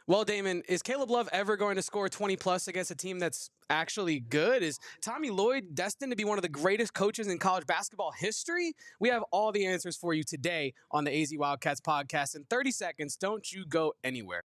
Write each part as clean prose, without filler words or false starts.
Well, Damon, is Caleb Love ever going to score 20 plus against a team that's actually good? Is Tommy Lloyd destined to be one of the greatest coaches in college basketball history? We have all the answers for you today on the AZ Wildcats podcast in 30 seconds. Don't you go anywhere.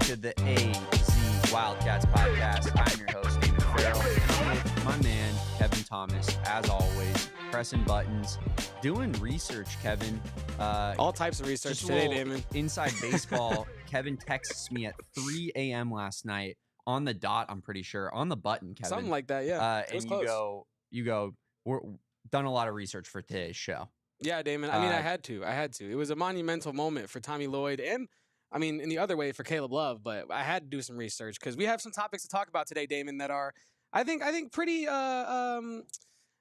To the AZ Wildcats Podcast. I'm your host, Damon Fairall, with my man, Kevin Thomas, as always, pressing buttons, doing research, Kevin. All types of research today, Damon. Inside baseball, Kevin texts me at 3 a.m. last night, on the dot, I'm pretty sure, on the button, Kevin. Something like that, yeah. And you go, we're done a lot of research for today's show. Yeah, Damon. I mean, I had to. It was a monumental moment for Tommy Lloyd and I mean, in the other way for Caleb Love, but I had to do some research because we have some topics to talk about today, Damon, that are, I think pretty,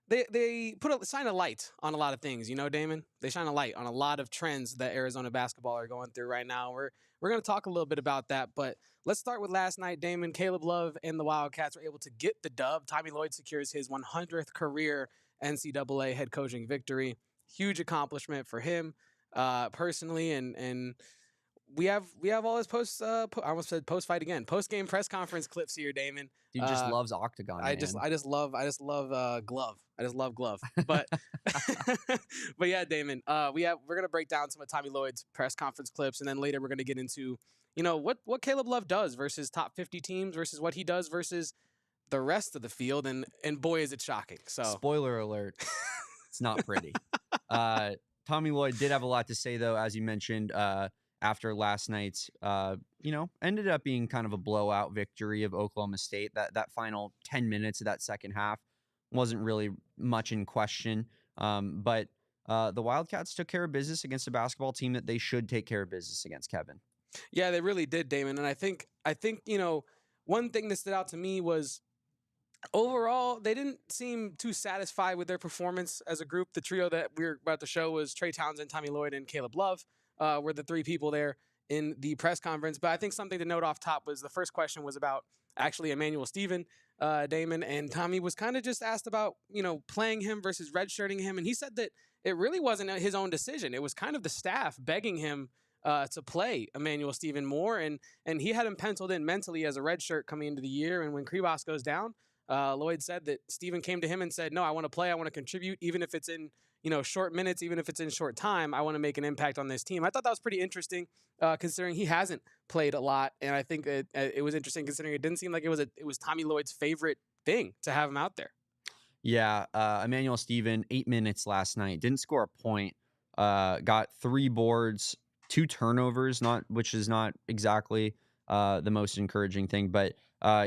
they shine a light on a lot of things, you know, Damon? They shine a light on a lot of trends that Arizona basketball are going through right now. We're going to talk a little bit about that, but let's start with last night, Damon. Caleb Love and the Wildcats were able to get the dub. Tommy Lloyd secures his 100th career NCAA head coaching victory. Huge accomplishment for him personally, and we have all his I almost said post fight again. Post game press conference clips here, Damon. Dude just loves octagon. I just love glove. I just love glove. But but yeah, Damon. We're gonna break down some of Tommy Lloyd's press conference clips, and then later we're gonna get into what Caleb Love does versus top 50 teams versus what he does versus the rest of the field, and boy is it shocking. So spoiler alert, it's not pretty. Tommy Lloyd did have a lot to say though, as you mentioned. After last night's, ended up being kind of a blowout victory of Oklahoma State. That final 10 minutes of that second half wasn't really much in question. But the Wildcats took care of business against a basketball team that they should take care of business against, Kevin. Yeah, they really did, Damon. And I think one thing that stood out to me was overall, they didn't seem too satisfied with their performance as a group. The trio that we were about to show was Trey Townsend, Tommy Lloyd, and Caleb Love. Were the three people there in the press conference. But I think something to note off top was the first question was about actually Emmanuel Steven, Damon, and Tommy was kind of just asked about, playing him versus redshirting him. And he said that it really wasn't his own decision. It was kind of the staff begging him to play Emmanuel Steven more. And he had him penciled in mentally as a redshirt coming into the year. And when Kribos goes down, Lloyd said that Steven came to him and said, no, I want to play. I want to contribute, even if it's in short minutes, even if it's in short time, I want to make an impact on this team. I thought that was pretty interesting, considering he hasn't played a lot, and I think it was interesting considering it didn't seem like it was Tommy Lloyd's favorite thing to have him out there. Yeah, Emmanuel Steven, 8 minutes last night, didn't score a point, got 3 boards, 2 turnovers, which is not exactly the most encouraging thing, but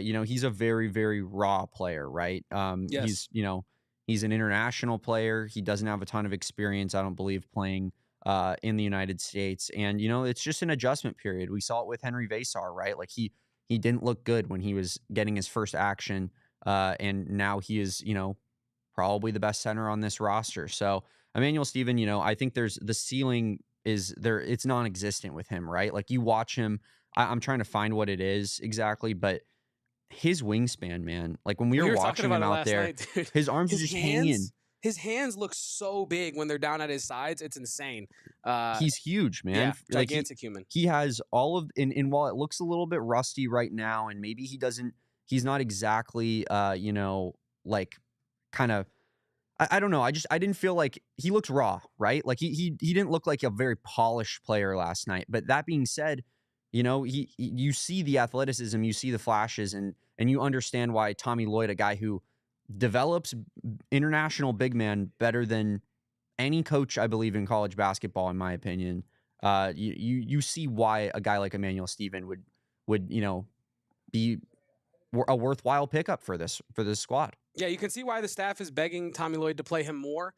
he's a very, very raw player, right? Yes. He's an international player. He doesn't have a ton of experience, I don't believe, playing in the United States. And, it's just an adjustment period. We saw it with Henry Vasar, right? Like he didn't look good when he was getting his first action. And now he is, probably the best center on this roster. So Emmanuel Steven, I think the ceiling is there. It's non-existent with him, right? Like you watch him, I'm trying to find what it is exactly, but his wingspan, man. Like when we were watching him out there, his arms are just hanging. His hands look so big when they're down at his sides. It's insane. He's huge, man. Yeah, like gigantic human. He has all of, and while it looks a little bit rusty right now, and maybe he's not exactly, like kind of, I don't know. I didn't feel like he looked raw, right? Like he didn't look like a very polished player last night. But that being said, you see the athleticism, you see the flashes, and you understand why Tommy Lloyd, a guy who develops international big man better than any coach, I believe, in college basketball, in my opinion. You see why a guy like Emmanuel Steven would be a worthwhile pickup for this squad. Yeah, you can see why the staff is begging Tommy Lloyd to play him more.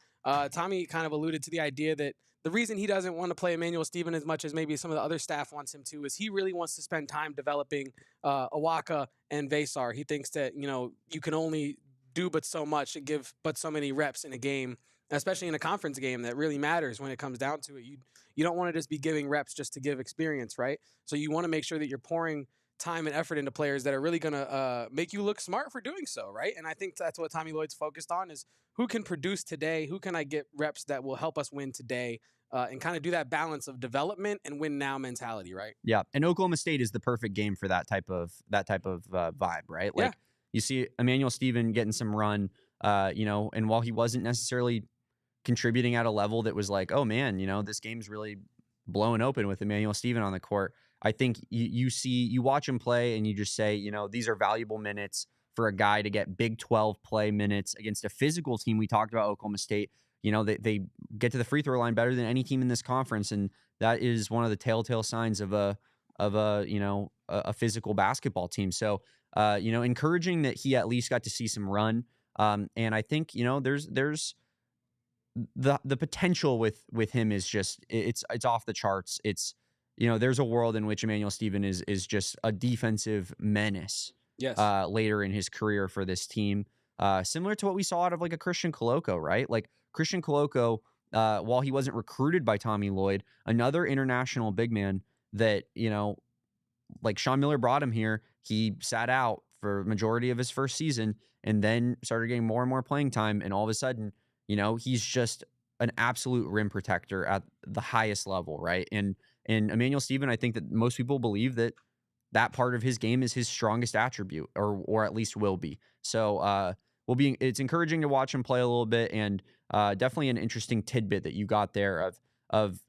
Tommy kind of alluded to the idea that the reason he doesn't want to play Emmanuel Stephen as much as maybe some of the other staff wants him to is he really wants to spend time developing Okla and Vesar. He thinks that, you can only do but so much and give but so many reps in a game, especially in a conference game that really matters when it comes down to it. You don't want to just be giving reps just to give experience, right? So you want to make sure that you're pouring time and effort into players that are really going to make you look smart for doing so, right? And I think that's what Tommy Lloyd's focused on is who can produce today, who can I get reps that will help us win today, and kind of do that balance of development and win now mentality, right? Yeah, and Oklahoma State is the perfect game for that type of vibe, right? Like you see Emmanuel Stephen getting some run, and while he wasn't necessarily contributing at a level that was like, oh man, this game's really blowing open with Emmanuel Stephen on the court. I think you watch him play and you just say, these are valuable minutes for a guy to get Big 12 play minutes against a physical team. We talked about Oklahoma State. They get to the free throw line better than any team in this conference, and that is one of the telltale signs of a physical basketball team. So, encouraging that he at least got to see some run. And I think there's the potential with him is just it's off the charts. It's there's a world in which Emmanuel Stephen is just a defensive menace. Yes. Later in his career for this team, similar to what we saw out of like a Christian Koloko, right? Like Christian Koloko, while he wasn't recruited by Tommy Lloyd, another international big man that like Sean Miller brought him here. He sat out for majority of his first season and then started getting more and more playing time, and all of a sudden, he's just an absolute rim protector at the highest level, right? And Emmanuel Stephen, I think that most people believe that part of his game is his strongest attribute, or at least will be. So it's encouraging to watch him play a little bit, and definitely an interesting tidbit that you got there of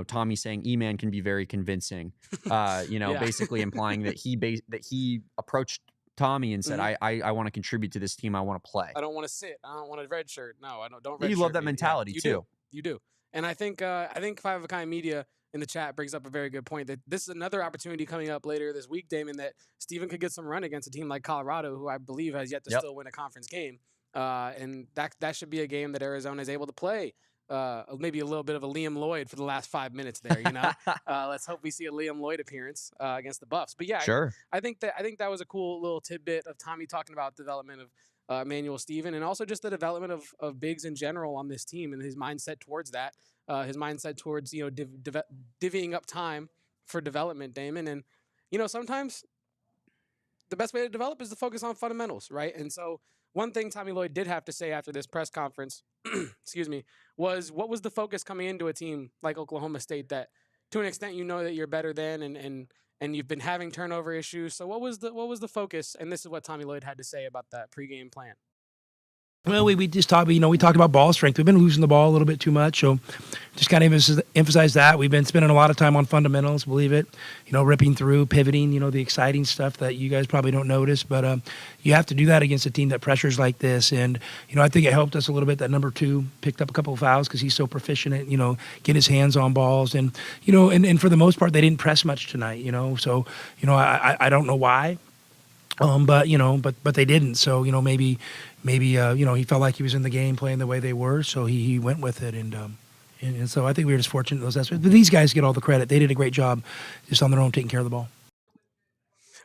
Tommy saying E-Man can be very convincing, basically implying that he approached Tommy and said, I want to contribute to this team. I want to play. I don't want to sit. I don't want a red shirt. No, I don't red You shirt love that me. mentality too. You do. And I think Five of a Kind Media in the chat brings up a very good point that this is another opportunity coming up later this week, Damon, that Stephen could get some run against a team like Colorado, who I believe has yet to still win a conference game. And that should be a game that Arizona is able to play. Maybe a little bit of a Liam Lloyd for the last 5 minutes there, Let's hope we see a Liam Lloyd appearance against the Buffs. But yeah, sure. I think that was a cool little tidbit of Tommy talking about development of Emmanuel Stephen, and also just the development of bigs in general on this team and his mindset towards that. His mindset towards, divvying up time for development, Damon. And, sometimes the best way to develop is to focus on fundamentals, right? And so one thing Tommy Lloyd did have to say after this press conference, excuse me, was what was the focus coming into a team like Oklahoma State that to an extent that you're better than and you've been having turnover issues. So what was the focus? And this is what Tommy Lloyd had to say about that pregame plan. Well, we just talked, we talked about ball strength. We've been losing the ball a little bit too much, so just kind of emphasize that. We've been spending a lot of time on fundamentals, believe it, ripping through, pivoting, the exciting stuff that you guys probably don't notice, but you have to do that against a team that pressures like this, and, I think it helped us a little bit that number 2 picked up a couple of fouls because he's so proficient at, getting his hands on balls, and, and for the most part, they didn't press much tonight, so, I don't know why. But they didn't. So, maybe, he felt like he was in the game playing the way they were. So he went with it. And so I think we were just fortunate in those aspects. But these guys get all the credit. They did a great job just on their own taking care of the ball.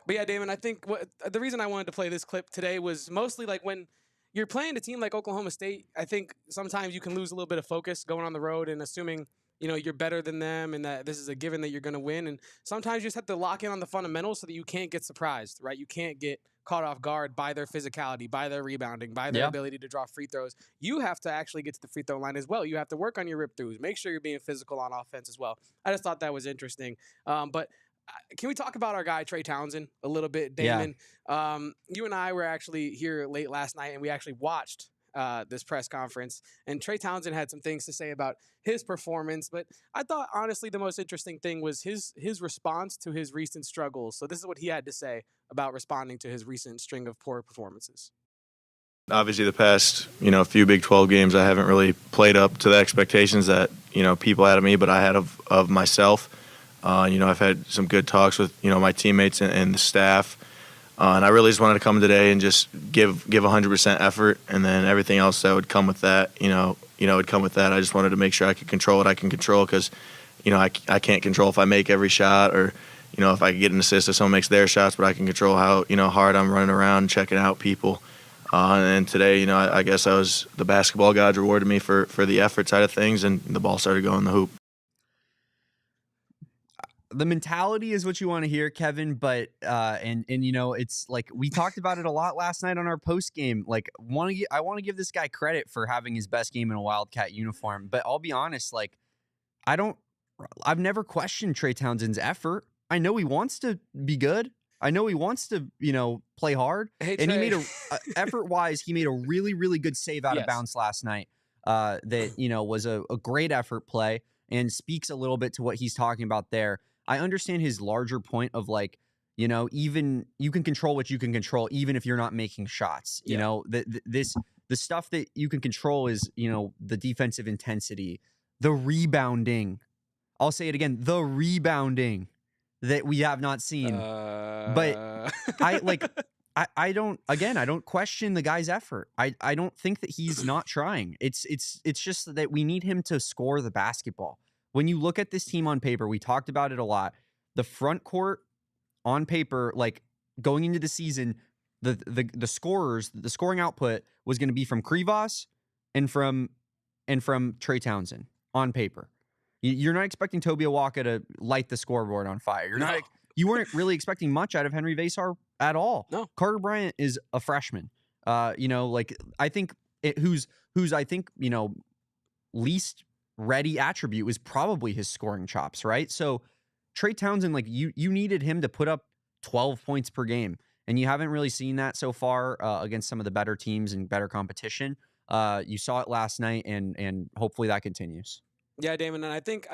But yeah, Damon, I think the reason I wanted to play this clip today was mostly like when you're playing a team like Oklahoma State, I think sometimes you can lose a little bit of focus going on the road and assuming you're better than them and that this is a given that you're going to win. And sometimes you just have to lock in on the fundamentals so that you can't get surprised, right? You can't get caught off guard by their physicality, by their rebounding, by their ability to draw free throws. You have to actually get to the free throw line as well. You have to work on your rip throughs. Make sure you're being physical on offense as well. I just thought that was interesting. But can we talk about our guy, Trey Townsend, a little bit, Damon? Yeah. You and I were actually here late last night, and we actually watched this press conference, and Trey Townsend had some things to say about his performance, but I thought honestly the most interesting thing was his response to his recent struggles. So this is what he had to say about responding to his recent string of poor performances. Obviously the past, few Big 12 games I haven't really played up to the expectations that, people had of me, but I had of myself. I've had some good talks with, my teammates and the staff. And I really just wanted to come today and just give 100% effort, and then everything else that would come with that, would come with that. I just wanted to make sure I could control what I can control, because, I can't control if I make every shot, or, if I get an assist if someone makes their shots, but I can control how, hard I'm running around checking out people. And today, I guess the basketball gods rewarded me for the effort side of things, and the ball started going in the hoop. The mentality is what you want to hear, Kevin, but it's like we talked about it a lot last night on our post game. Like, I want to give this guy credit for having his best game in a Wildcat uniform, but I'll be honest, like, I've never questioned Trey Townsend's effort. I know he wants to be good. I know he wants to, play hard. Hey, and Trey. he made effort-wise, he made a really, really good save out of bounds last night. That was a great effort play and speaks a little bit to what he's talking about there. I understand his larger point of, like, even you can control what you can control, even if you're not making shots. The stuff that you can control is, the defensive intensity, the rebounding. I'll say it again, the rebounding that we have not seen. But I don't question the guy's effort. I don't think that he's not trying. It's just that we need him to score the basketball. When you look at this team on paper, we talked about it a lot. The front court on paper, like going into the season, the scorers, the scoring output was going to be from Krivas and from Trey Townsend on paper. You're not expecting Toby Awaka to light the scoreboard on fire. You weren't really expecting much out of Henry Vasar at all. No. Carter Bryant is a freshman. I think who's I think, least ready attribute was probably his scoring chops, right? So Trey Townsend, like, you needed him to put up 12 points per game, and you haven't really seen that so far against some of the better teams and better competition. You saw it last night, and hopefully that continues. Yeah, Damon, and I think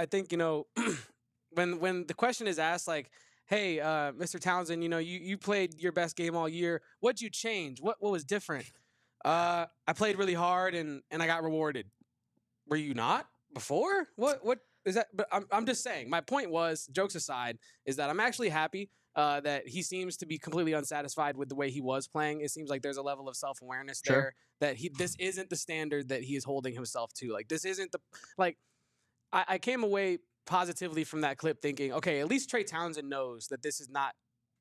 when the question is asked, like, hey, Mr. Townsend, you played your best game all year. What'd you change? What was different? I played really hard and I got rewarded. Were you not before? What is that? But I'm just saying, my point was, jokes aside, is that I'm actually happy that he seems to be completely unsatisfied with the way he was playing. It seems like there's a level of self-awareness there that this isn't the standard that he is holding himself to. Like, this isn't I came away positively from that clip thinking, okay, at least Trey Townsend knows that this is not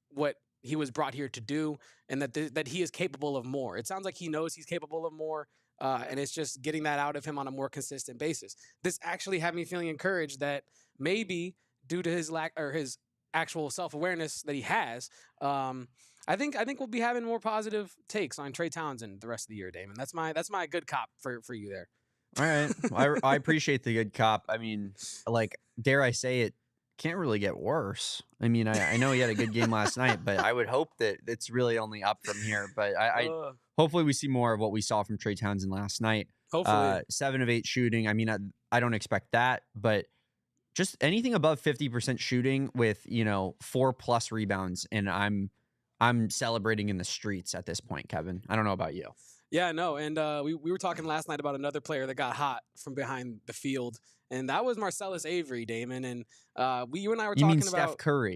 what he was brought here to do, and that he is capable of more. It sounds like he knows he's capable of more, and it's just getting that out of him on a more consistent basis. This actually had me feeling encouraged that maybe due to his lack or his actual self-awareness that he has, I think we'll be having more positive takes on Trey Townsend the rest of the year, Damon. That's my good cop for you there. All right. I appreciate the good cop. I mean, like, dare I say it, can't really get worse. I mean, I know he had a good game last night, but I would hope that it's really only up from here. But I hopefully we see more of what we saw from Trey Townsend last night. Hopefully. 7 of 8 shooting. I mean, I don't expect that, but just anything above 50% shooting with, 4+ rebounds, and I'm celebrating in the streets at this point, Kevin. I don't know about you. Yeah, no, and we were talking last night about another player that got hot from behind the field, and that was Marchellus Avery, Damon. And you and I were talking about Steph Curry.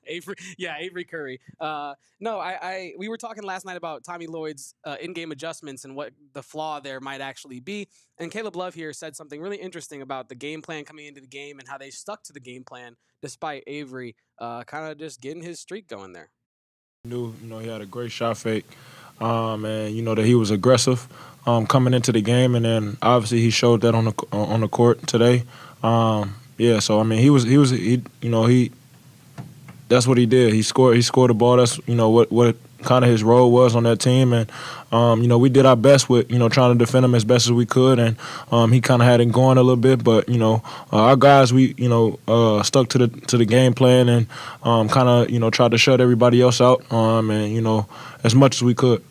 Avery Curry. We were talking last night about Tommy Lloyd's in-game adjustments and what the flaw there might actually be. And Caleb Love here said something really interesting about the game plan coming into the game and how they stuck to the game plan despite Avery kind of just getting his streak going there. Knew, he had a great shot fake. And that he was aggressive coming into the game, and then obviously he showed that on the court today. So I mean he that's what he did. He scored the ball. That's what kind of his role was on that team, and we did our best with trying to defend him as best as we could, and he kind of had it going a little bit, but our guys we stuck to the game plan and kind of tried to shut everybody else out and as much as we could.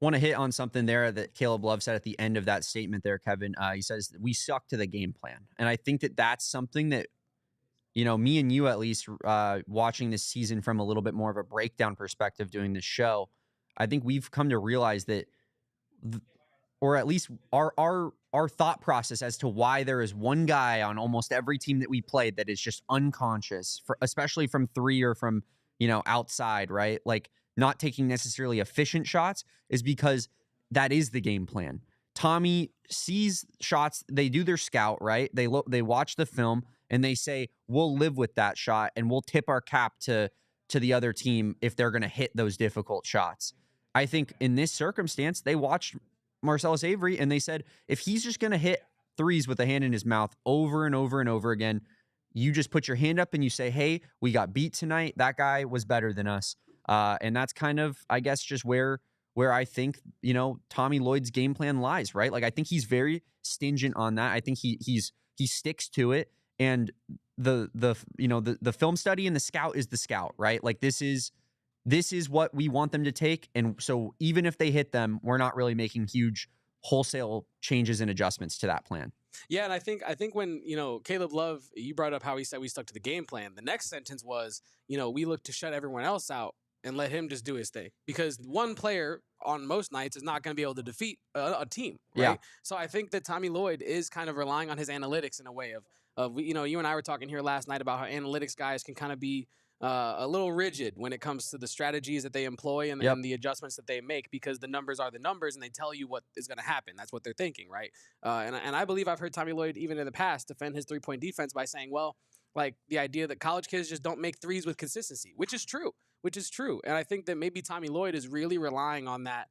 Want to hit on something there that Caleb Love said at the end of that statement there, Kevin. He says we stuck to the game plan, and I think that that's something that me and you, at least watching this season from a little bit more of a breakdown perspective doing this show, I think we've come to realize that, or at least our thought process as to why there is one guy on almost every team that we played that is just unconscious, especially from 3 or from outside, right? Like not taking necessarily efficient shots is because that is the game plan. Tommy sees shots, they do their scout, right? They watch the film and they say, we'll live with that shot and we'll tip our cap to the other team if they're going to hit those difficult shots. I think in this circumstance, they watched Marchellus Avery and they said, if he's just going to hit threes with a hand in his mouth over and over and over again, you just put your hand up and you say, hey, we got beat tonight. That guy was better than us. And that's kind of, I guess, just where I think, Tommy Lloyd's game plan lies, right? Like, I think he's very stingent on that. I think he sticks to it. And the film study and the scout is the scout, right? Like this is what we want them to take. And so even if they hit them, we're not really making huge wholesale changes and adjustments to that plan. Yeah, and I think when, Caleb Love, you brought up how he said we stuck to the game plan. The next sentence was, we look to shut everyone else out and let him just do his thing. Because one player on most nights is not going to be able to defeat a team, right? Yeah. So I think that Tommy Lloyd is kind of relying on his analytics in a way of you and I were talking here last night about how analytics guys can kind of be a little rigid when it comes to the strategies that they employ and the adjustments that they make, because the numbers are the numbers and they tell you what is going to happen. That's what they're thinking, right? And I believe I've heard Tommy Lloyd, even in the past, defend his three-point defense by saying, well, like the idea that college kids just don't make threes with consistency, which is true. And I think that maybe Tommy Lloyd is really relying on that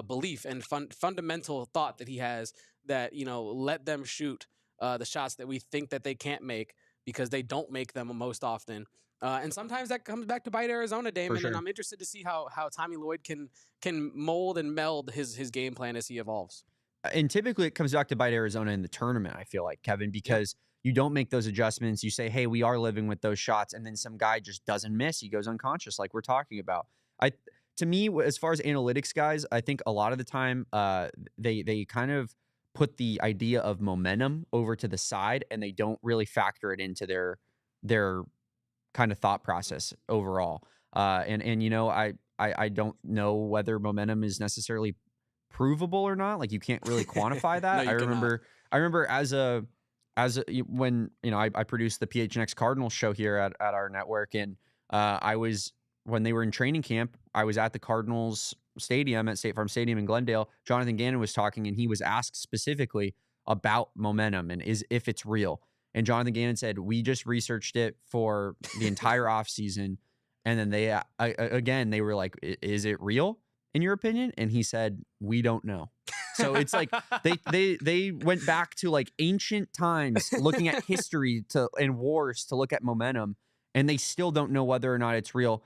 belief and fundamental thought that he has that, let them shoot the shots that we think that they can't make because they don't make them most often. And sometimes that comes back to bite Arizona, Damon. For sure. And I'm interested to see how Tommy Lloyd can mold and meld his game plan as he evolves. And typically it comes back to bite Arizona in the tournament, I feel like, Kevin, because you don't make those adjustments. You say, hey, we are living with those shots. And then some guy just doesn't miss. He goes unconscious like we're talking about. To me, as far as analytics guys, I think a lot of the time they kind of put the idea of momentum over to the side and they don't really factor it into their kind of thought process overall. I don't know whether momentum is necessarily provable or not. Like you can't really quantify that. No, I remember when I produced the PHNX Cardinals show here at our network, and when they were in training camp, I was at the Cardinals stadium at State Farm Stadium in Glendale. Jonathan Gannon was talking, and he was asked specifically about momentum and if it's real. And Jonathan Gannon said, we just researched it for the entire offseason. And then they were like, is it real in your opinion? And he said, we don't know. So it's like they went back to like ancient times looking at history and wars to look at momentum, and they still don't know whether or not it's real.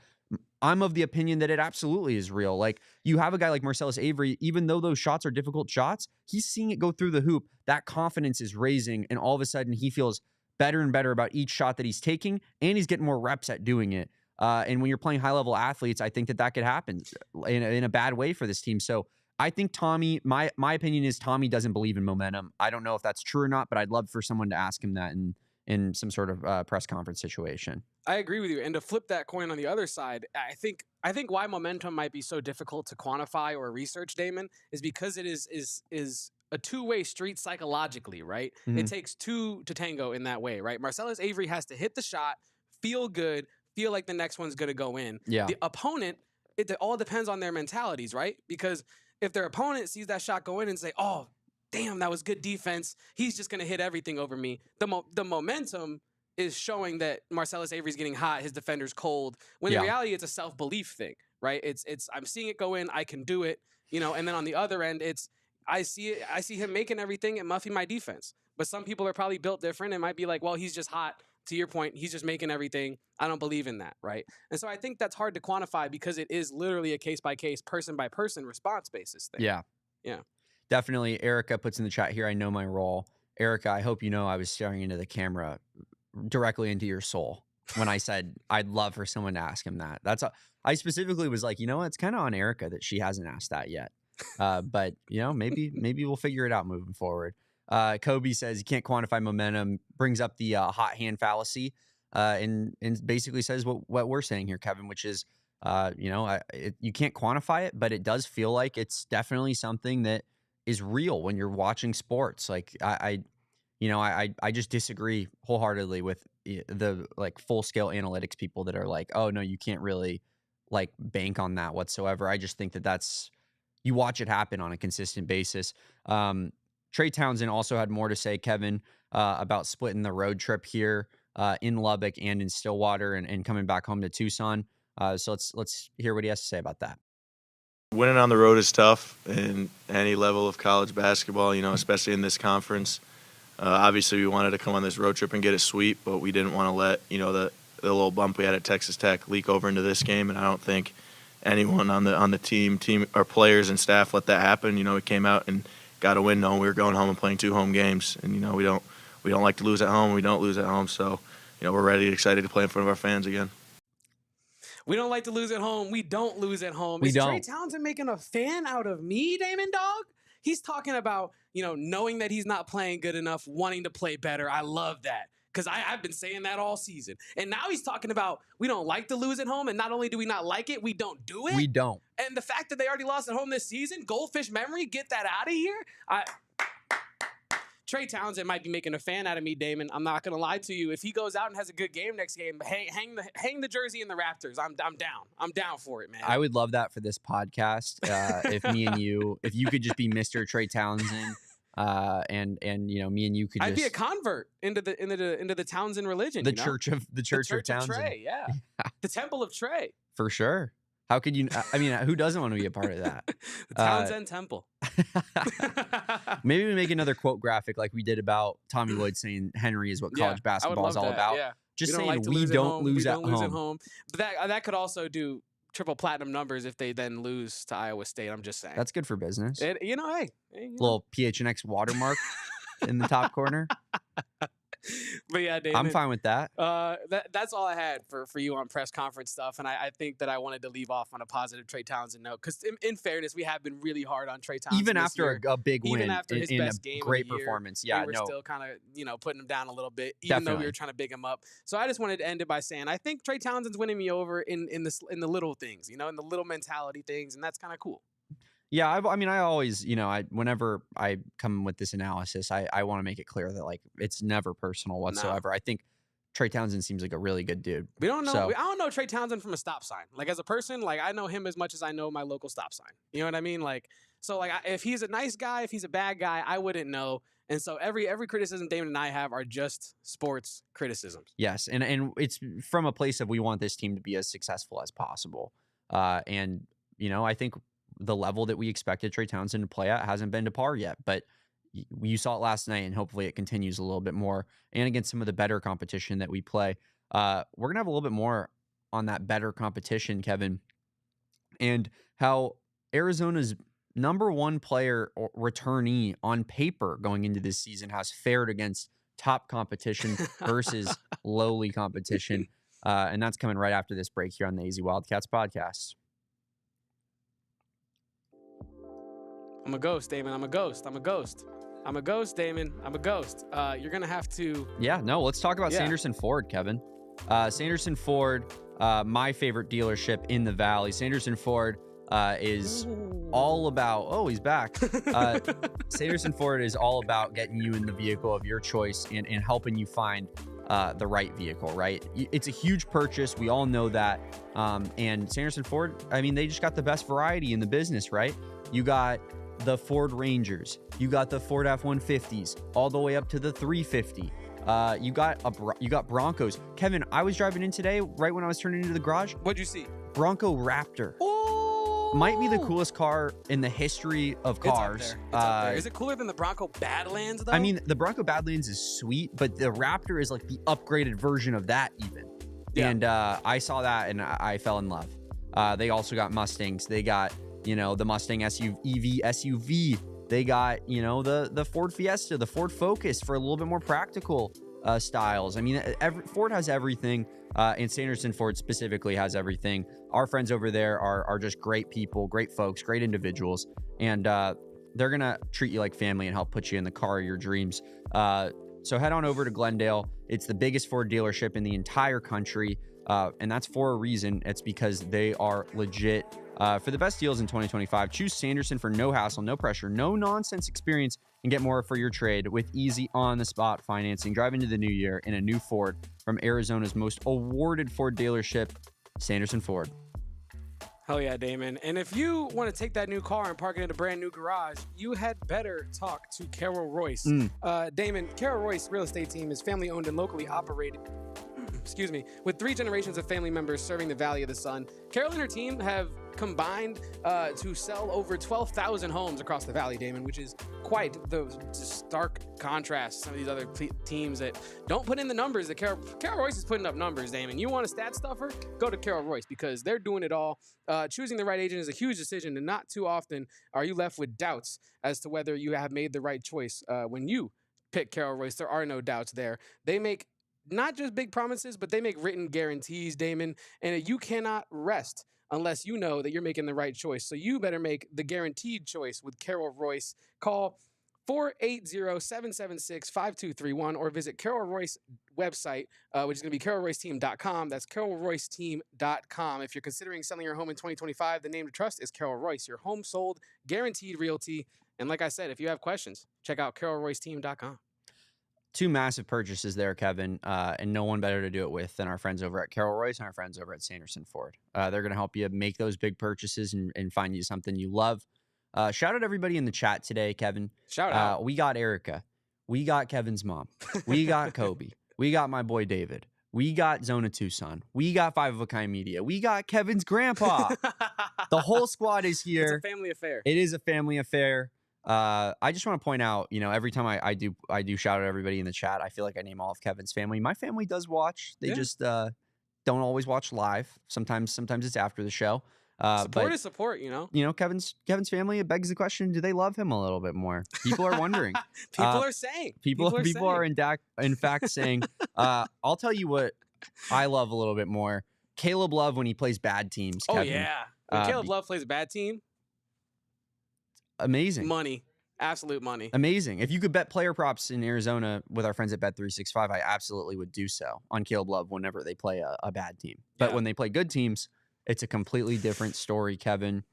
I'm of the opinion that it absolutely is real. Like you have a guy like Marchellus Avery, even though those shots are difficult shots, he's seeing it go through the hoop. That confidence is raising, and all of a sudden he feels better and better about each shot that he's taking, and he's getting more reps at doing it. And when you're playing high-level athletes, I think that could happen in a bad way for this team. So I think Tommy, my opinion is Tommy doesn't believe in momentum. I don't know if that's true or not, but I'd love for someone to ask him that in some sort of press conference situation. I agree with you. And to flip that coin on the other side, I think why momentum might be so difficult to quantify or research, Damon, is because it is a two-way street psychologically, right? Mm-hmm. It takes two to tango in that way, right? Marchellus Avery has to hit the shot, feel good, feel like the next one's going to go in. Yeah. The opponent, it all depends on their mentalities, right? Because if their opponent sees that shot go in and say, oh, damn, that was good defense, he's just going to hit everything over me. The momentum is showing that Marchellus Avery's getting hot, his defender's cold. When in reality, it's a self-belief thing, right? It's I'm seeing it go in, I can do it, and then on the other end, it's I see him making everything and muffing my defense. But some people are probably built different and might be like, well, he's just hot. To your point, he's just making everything. I don't believe in that, right? And so I think that's hard to quantify because it is literally a case-by-case, person-by-person response basis thing. Yeah. Definitely. Erica puts in the chat here, I know my role. Erica, I hope you know I was staring into the camera directly into your soul when I said I'd love for someone to ask him that. I specifically was like, it's kind of on Erica that she hasn't asked that yet. But maybe we'll figure it out moving forward. Kobe says you can't quantify momentum, brings up the hot hand fallacy, and basically says what we're saying here, Kevin, which is, you can't quantify it, but it does feel like it's definitely something that is real when you're watching sports. Like I just disagree wholeheartedly with the like full scale analytics people that are like, oh no, you can't really like bank on that whatsoever. I just think that's, you watch it happen on a consistent basis. Trey Townsend also had more to say, Kevin, about splitting the road trip here in Lubbock and in Stillwater and coming back home to Tucson. So let's hear what he has to say about that. Winning on the road is tough in any level of college basketball, especially in this conference. Obviously, we wanted to come on this road trip and get a sweep, but we didn't want to let, the little bump we had at Texas Tech leak over into this game, and I don't think anyone on the team or players and staff let that happen. We came out and got a win knowing we were going home and playing 2 home games, and we don't like to lose at home. We don't lose at home, so we're ready, excited to play in front of our fans again. We don't like to lose at home. We don't lose at home. Is Trey Townsend making a fan out of me, Damon Dog? He's talking about, knowing that he's not playing good enough, wanting to play better. I love that because I've been saying that all season. And now he's talking about we don't like to lose at home. And not only do we not like it, we don't do it. We don't. And the fact that they already lost at home this season, goldfish memory, get that out of here. Trey Townsend might be making a fan out of me, Damon. I'm not gonna lie to you. If he goes out and has a good game next game, hang the jersey in the rafters. I'm down. I'm down for it, man. I would love that for this podcast. If me and you, if you could just be Mr. Trey Townsend, and me and you could. I'd be a convert into the Townsend religion. The church of Townsend. Trey, yeah. The Temple of Trey. For sure. How could you? I mean, who doesn't want to be a part of that? The Townsend Temple. Maybe we make another quote graphic like we did about Tommy Lloyd saying Henry is what college basketball is all about. Yeah. Just saying we don't lose at home. But that could also do triple platinum numbers if they then lose to Iowa State. I'm just saying. That's good for business. Hey, little PHNX watermark in the top corner. But yeah, Damon, I'm fine with that. That's all I had for you on press conference stuff, and I think that I wanted to leave off on a positive Trey Townsend note because in fairness, we have been really hard on Trey Townsend even after a big win, even after his best game, great of the year, performance. Yeah, we were still kind of putting him down a little bit, even though we were trying to big him up. So I just wanted to end it by saying I think Trey Townsend's winning me over in the little things, in the little mentality things, and that's kind of cool. Yeah, I always, whenever I come with this analysis, I want to make it clear that, like, it's never personal whatsoever. No. I think Trey Townsend seems like a really good dude. We don't know. I don't know Trey Townsend from a stop sign. Like, as a person, like, I know him as much as I know my local stop sign. You know what I mean? Like, so, like, if he's a nice guy, if he's a bad guy, I wouldn't know. And so every criticism Damon and I have are just sports criticisms. Yes, and it's from a place of we want this team to be as successful as possible. And, I think the level that we expected Trey Townsend to play at hasn't been to par yet, but you saw it last night, and hopefully it continues a little bit more. And against some of the better competition that we play, we're going to have a little bit more on that better competition, Kevin, and how Arizona's number 1 player or returnee on paper going into this season has fared against top competition versus lowly competition. And that's coming right after this break here on the AZ Wildcats Podcast. I'm a ghost, Damon. I'm a ghost, Damon. I'm a ghost. You're going to have to... Yeah, no, let's talk about Sanderson Ford, Kevin. Sanderson Ford, my favorite dealership in the Valley. Sanderson Ford is all about... Oh, he's back. Sanderson Ford is all about getting you in the vehicle of your choice and helping you find the right vehicle, right? It's a huge purchase. We all know that. And Sanderson Ford, they just got the best variety in the business, right? You got the Ford Rangers, you got the Ford F-150s, all the way up to the 350. You got Broncos. Kevin, I was driving in today, right when I was turning into the garage. What'd you see? Bronco Raptor. Oh, might be the coolest car in the history of cars. It's up there. Is it cooler than the Bronco Badlands, though? The Bronco Badlands is sweet, but the Raptor is like the upgraded version of that even. Yeah. And I saw that and I fell in love. They also got Mustangs. They got the Mustang EV SUV. They got, the Ford Fiesta, the Ford Focus for a little bit more practical styles. Ford has everything, and Sanderson Ford specifically has everything. Our friends over there are just great people, great folks, great individuals, and they're going to treat you like family and help put you in the car of your dreams. So head on over to Glendale. It's the biggest Ford dealership in the entire country, and that's for a reason. It's because they are legit For the best deals in 2025, choose Sanderson for no hassle, no pressure, no nonsense experience, and get more for your trade with easy on-the-spot financing. Drive into the new year in a new Ford from Arizona's most awarded Ford dealership, Sanderson Ford. Hell yeah, Damon. And if you want to take that new car and park it in a brand new garage, you had better talk to Carol Royce. Damon, Carol Royce real estate team is family owned and locally operated. Excuse me, with 3 generations of family members serving the Valley of the Sun. Carol and her team have combined to sell over 12,000 homes across the Valley, Damon, which is quite the stark contrast to some of these other teams that don't put in the numbers that Carol Royce is putting up numbers, Damon. You want a stat stuffer? Go to Carol Royce because they're doing it all. Choosing the right agent is a huge decision, and not too often are you left with doubts as to whether you have made the right choice. When you pick Carol Royce, there are no doubts there. They make not just big promises, but they make written guarantees, Damon, and you cannot rest unless you know that you're making the right choice. So you better make the guaranteed choice with Carol Royce. Call 480-776-5231 or visit Carol Royce website, which is going to be carolroyceteam.com. That's carolroyceteam.com. If you're considering selling your home in 2025, the name to trust is Carol Royce, your home sold, guaranteed realty. And like I said, if you have questions, check out carolroyceteam.com. 2 massive purchases there, Kevin, and no one better to do it with than our friends over at Carol Royce and our friends over at Sanderson Ford. They're going to help you make those big purchases and find you something you love. Shout out everybody in the chat today, Kevin. Shout out. We got Erica. We got Kevin's mom. We got Kobe. We got my boy David. We got Zona Tucson. We got 5 of a Kind Media. We got Kevin's grandpa. The whole squad is here. It's a family affair. It is a family affair. I just want to point out, every time I do shout out everybody in the chat, I feel like I name all of Kevin's family. My family does watch. They just don't always watch live. Sometimes it's after the show. Support is support, Kevin's family, it begs the question, do they love him a little bit more? People are wondering. People are saying. People are in fact saying, I'll tell you what I love a little bit more. Caleb Love when he plays bad teams, Kevin. Oh, yeah. When Caleb Love plays a bad team. Amazing. Money. Absolute money. Amazing. If you could bet player props in Arizona with our friends at Bet365, I absolutely would do so on Caleb Love whenever they play a bad team. But when they play good teams, it's a completely different story, Kevin.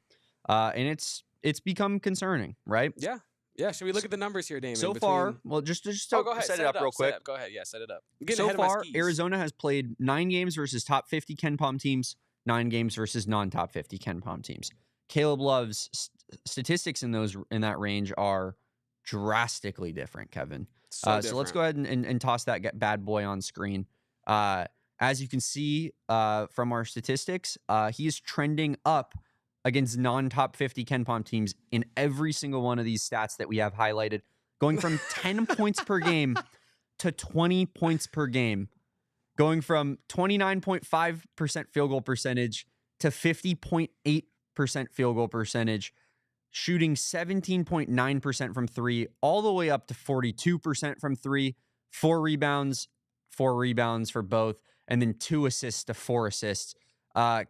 And it's become concerning, right? Yeah. Yeah. Should we look at the numbers here, Damon? So far, well, just go ahead, set it up real quick. Go ahead. Yeah, set it up. So far, Arizona has played 9 games versus top 50 Ken Pom teams, 9 games versus non-top 50 Ken Pom teams. Caleb Love's statistics in that range are drastically different, Kevin. So let's go ahead and toss that bad boy on screen. As you can see from our statistics, he is trending up against non-top 50 Ken Pom teams in every single one of these stats that we have highlighted, going from 10 points per game to 20 points per game, going from 29.5% field goal percentage to 50.8% field goal percentage, shooting 17.9% from 3, all the way up to 42% from 3, 4 rebounds for both, and then 2 assists to 4 assists.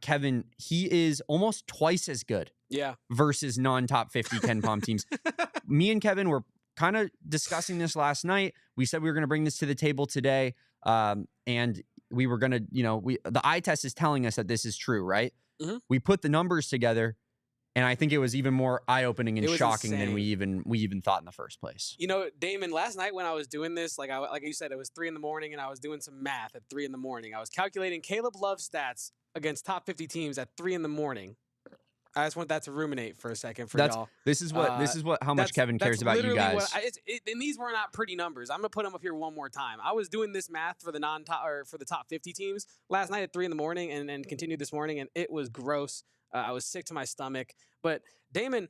Kevin, he is almost twice as good. Yeah. Versus non-top 50 Ken Pom teams. Me and Kevin were kind of discussing this last night. We said we were going to bring this to the table today, and we were going to, the eye test is telling us that this is true, right? Mm-hmm. We put the numbers together, and I think it was even more eye-opening and shocking than we even thought in the first place. Damon, last night when I was doing this, like you said, it was 3 a.m. and I was doing some math at 3 a.m. I was calculating Caleb Love stats against top 50 teams at 3 a.m. I just want that to ruminate for a second for y'all. This is how much Kevin cares about you guys. And these were not pretty numbers. I'm gonna put them up here one more time. I was doing this math for the top 50 teams last night at 3 a.m. and continued this morning, and it was gross. I was sick to my stomach. But Damon,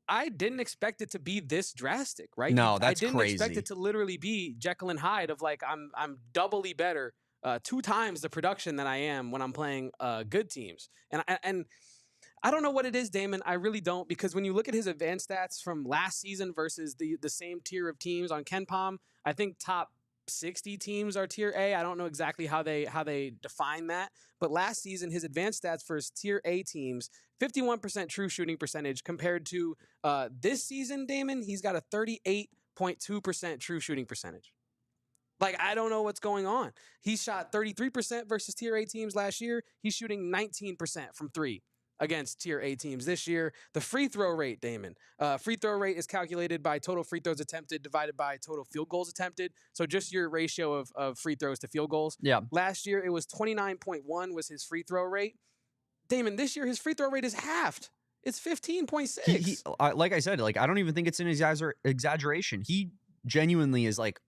I didn't expect it to be this drastic, right? No, that's crazy. I didn't expect it to literally be Jekyll and Hyde of like I'm doubly better, 2 times the production than I am when I'm playing good teams, and I don't know what it is, Damon. I really don't, because when you look at his advanced stats from last season versus the same tier of teams on Ken Pom, I think top 60 teams are tier A. I don't know exactly how they define that, but last season his advanced stats for his tier A teams, 51% true shooting percentage compared to this season, Damon, he's got a 38.2% true shooting percentage. Like, I don't know what's going on. He shot 33% versus tier A teams last year. He's shooting 19% from 3 against tier A teams this year. The free throw rate, Damon. Free throw rate is calculated by total free throws attempted divided by total field goals attempted. So just your ratio of free throws to field goals. Yeah. Last year, it was 29.1 was his free throw rate. Damon, this year, his free throw rate is halved. It's 15.6. Like I said, like I don't even think it's an exaggeration. He genuinely is like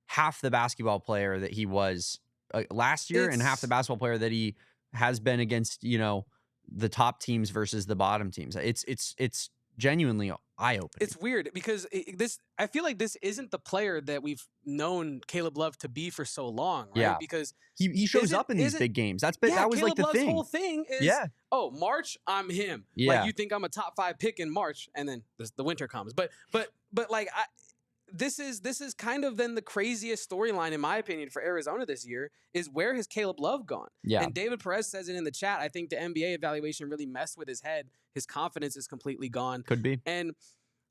half the basketball player that he was last year and half the basketball player that he has been against, the top teams versus the bottom teams. It's genuinely eye-opening. It's weird because I feel like this isn't the player that we've known Caleb Love to be for so long, right? Yeah. Because he shows up in these big games. That was Caleb like the Love's thing. whole thing is, March, I'm him. Yeah. Like you think I'm a top 5 pick in March, and then the winter comes. But like this is kind of then the craziest storyline, in my opinion, for Arizona this year is where has Caleb Love gone? Yeah. And David Perez says it in the chat. I think the NBA evaluation really messed with his head. His confidence is completely gone. Could be. And,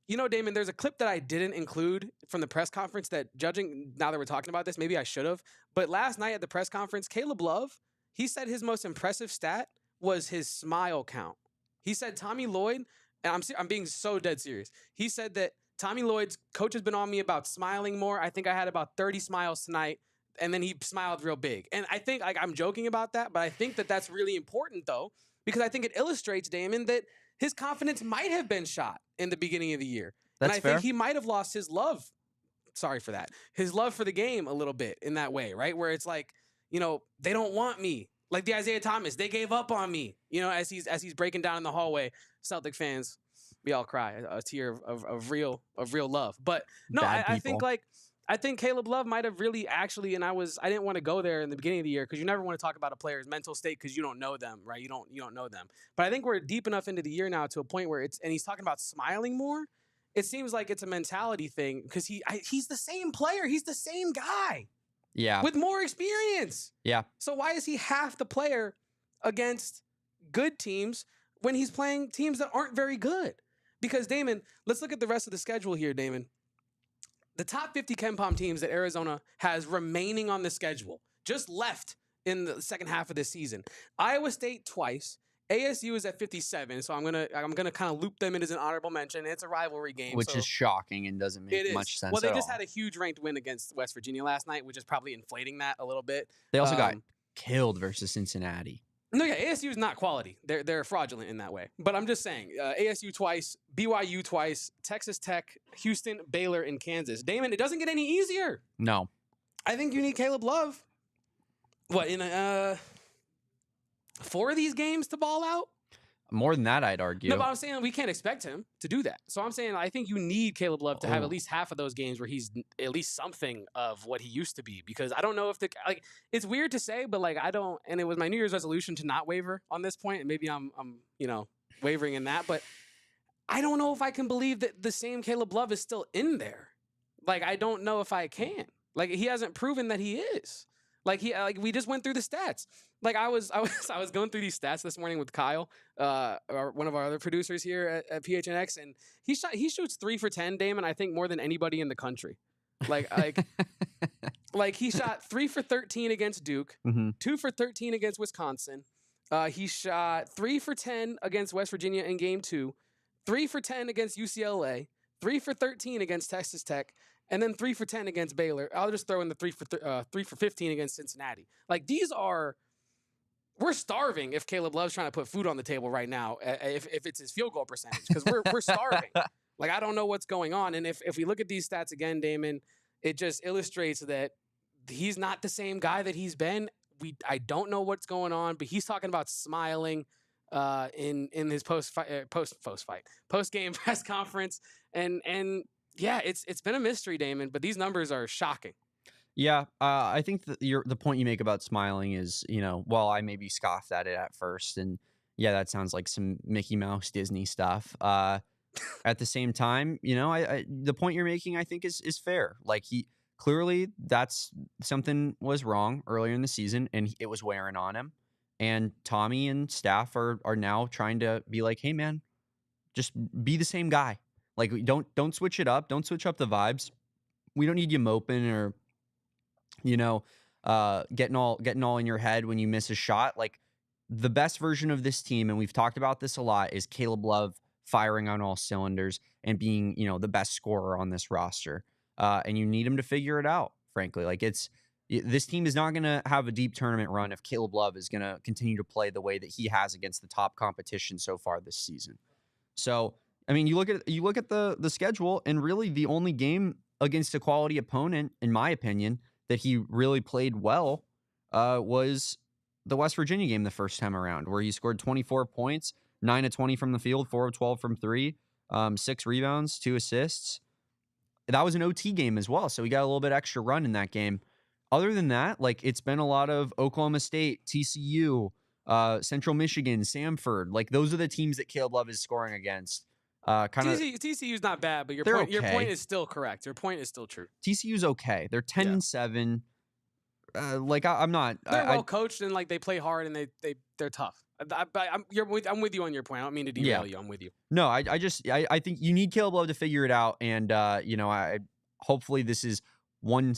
Damon, there's a clip that I didn't include from the press conference that judging, now that we're talking about this, maybe I should have. But last night at the press conference, Caleb Love, he said his most impressive stat was his smile count. He said Tommy Lloyd, and I'm being so dead serious. He said that Tommy Lloyd's coach has been on me about smiling more. I think I had about 30 smiles tonight, and then he smiled real big. And I think, I'm joking about that, but I think that that's really important, though, because I think it illustrates, Damon, that his confidence might have been shot in the beginning of the year. That's and I fair. think he might have lost his love. Sorry for that. His love for the game a little bit in that way, right? Where it's like, they don't want me. Like the Isaiah Thomas, they gave up on me, as he's breaking down in the hallway. Celtic fans, we all cry a tear of real love. But no, I think Caleb Love might have really actually, and I didn't want to go there in the beginning of the year because you never want to talk about a player's mental state because you don't know them, right? You don't know them. But I think we're deep enough into the year now to a point where and he's talking about smiling more. It seems like it's a mentality thing because he's the same player. He's the same guy. Yeah. With more experience. Yeah. So why is he half the player against good teams when he's playing teams that aren't very good? Because, Damon, let's look at the rest of the schedule here, Damon. The top 50 KenPom teams that Arizona has remaining on the schedule, just left in the second half of this season. Iowa State twice. ASU is at 57, so I'm gonna kind of loop them in as an honorable mention. It's a rivalry game, which is shocking and doesn't make much sense. Well, they at just all. had a huge ranked win against West Virginia last night, which is probably inflating that a little bit. They also got killed versus Cincinnati. No, yeah, ASU is not quality. They're fraudulent in that way. But I'm just saying, ASU twice, BYU twice, Texas Tech, Houston, Baylor, and Kansas. Damon, it doesn't get any easier. No. I think you need Caleb Love. What, in 4 of these games to ball out? More than that, I'd argue. No, but I'm saying we can't expect him to do that. So I'm saying I think you need Caleb Love to have at least half of those games where he's at least something of what he used to be. Because I don't know if it's weird to say, but I don't. And it was my New Year's resolution to not waver on this point, and maybe I'm wavering in that. But I don't know if I can believe that the same Caleb Love is still in there. I don't know if I can. He hasn't proven that he is. We just went through the stats. I was going through these stats this morning with Kyle, one of our other producers here at PHNX, and he shoots 3 for 10, Damon, I think more than anybody in the country. He shot 3 for 13 against Duke, 2 for 13 against Wisconsin. He shot 3 for 10 against West Virginia in game 2, 3 for 10 against UCLA, 3 for 13 against Texas Tech, and then 3 for 10 against Baylor. I'll just throw in the 3 for 15 against Cincinnati. We're starving if Caleb Love's trying to put food on the table right now, if it's his field goal percentage, because we're starving. I don't know what's going on. And if we look at these stats again, Damon, it just illustrates that he's not the same guy that he's been. I don't know what's going on, but he's talking about smiling in his post game press conference, and yeah, it's been a mystery, Damon. But these numbers are shocking. Yeah, I think the point you make about smiling is, while I maybe scoffed at it at first, and yeah, that sounds like some Mickey Mouse Disney stuff. At the same time, the point you're making, I think, is fair. He clearly that's something was wrong earlier in the season, and it was wearing on him. And Tommy and staff are now trying to be like, hey man, just be the same guy. Don't switch it up. Don't switch up the vibes. We don't need you moping or getting all in your head when you miss a shot. the best version of this team, and we've talked about this a lot, is Caleb Love firing on all cylinders and being, the best scorer on this roster. And you need him to figure it out, frankly. Like this team is not going to have a deep tournament run if Caleb Love is going to continue to play the way that he has against the top competition so far this season. So, I mean, you look at the schedule, and really the only game against a quality opponent, in my opinion, that he really played well was the West Virginia game the first time around, where he scored 24 points, 9 of 20 from the field, 4 of 12 from 3, 6 rebounds, 2 assists. That was an OT game as well, so he got a little bit extra run in that game. Other than that, like, it's been a lot of Oklahoma State, TCU, Central Michigan, Samford. Like, those are the teams that Caleb Love is scoring against. TCU's not bad, but your point is still correct. Your point is still true. TCU's okay. They're 10-7. I'm not. They're well coached, and like they play hard, and they're tough. I'm with you on your point. I don't mean to derail you. I'm with you. No, I think you need Caleb Love to figure it out, and hopefully this is one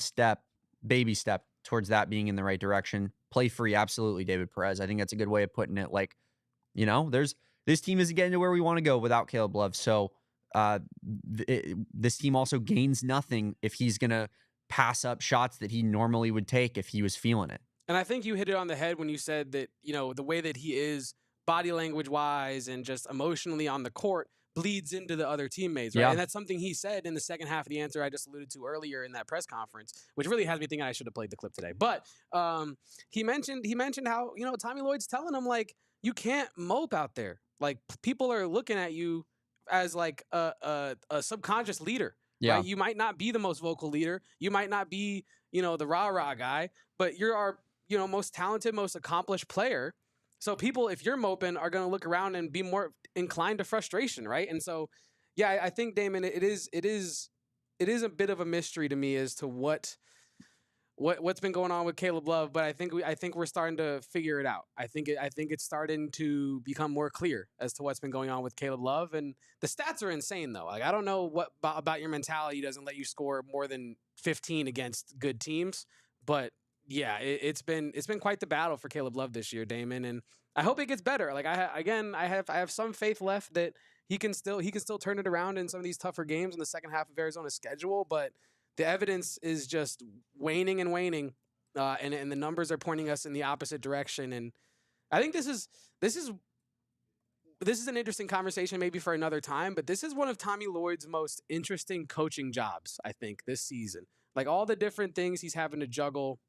baby step towards that being in the right direction. Play free, absolutely, David Perez. I think that's a good way of putting it. Like, this team isn't getting to where we want to go without Caleb Love. So this team also gains nothing if he's gonna pass up shots that he normally would take if he was feeling it. And I think you hit it on the head when you said that, the way that he is body language wise and just emotionally on the court bleeds into the other teammates, right? Yeah. And that's something he said in the second half of the answer I just alluded to earlier in that press conference, which really has me thinking I should have played the clip today. But he mentioned how, Tommy Lloyd's telling him, like, you can't mope out there. Like, people are looking at you as like a subconscious leader. Yeah. Right? You might not be the most vocal leader. You might not be, the rah-rah guy, but you're our, most talented, most accomplished player. So people, if you're moping, are going to look around and be more inclined to frustration, right? And so, yeah, I think, Damon, it is a bit of a mystery to me as to what's been going on with Caleb Love, but I think we're starting to figure it out. I think it's starting to become more clear as to what's been going on with Caleb Love, and the stats are insane though. Like, I don't know what about your mentality doesn't let you score more than 15 against good teams, but yeah, it's been quite the battle for Caleb Love this year, Damon, and I hope it gets better. Like, I have some faith left that he can still turn it around in some of these tougher games in the second half of Arizona's schedule, but the evidence is just waning and waning, and the numbers are pointing us in the opposite direction. And I think this is an interesting conversation maybe for another time, but this is one of Tommy Lloyd's most interesting coaching jobs, I think, this season. Like, all the different things he's having to juggle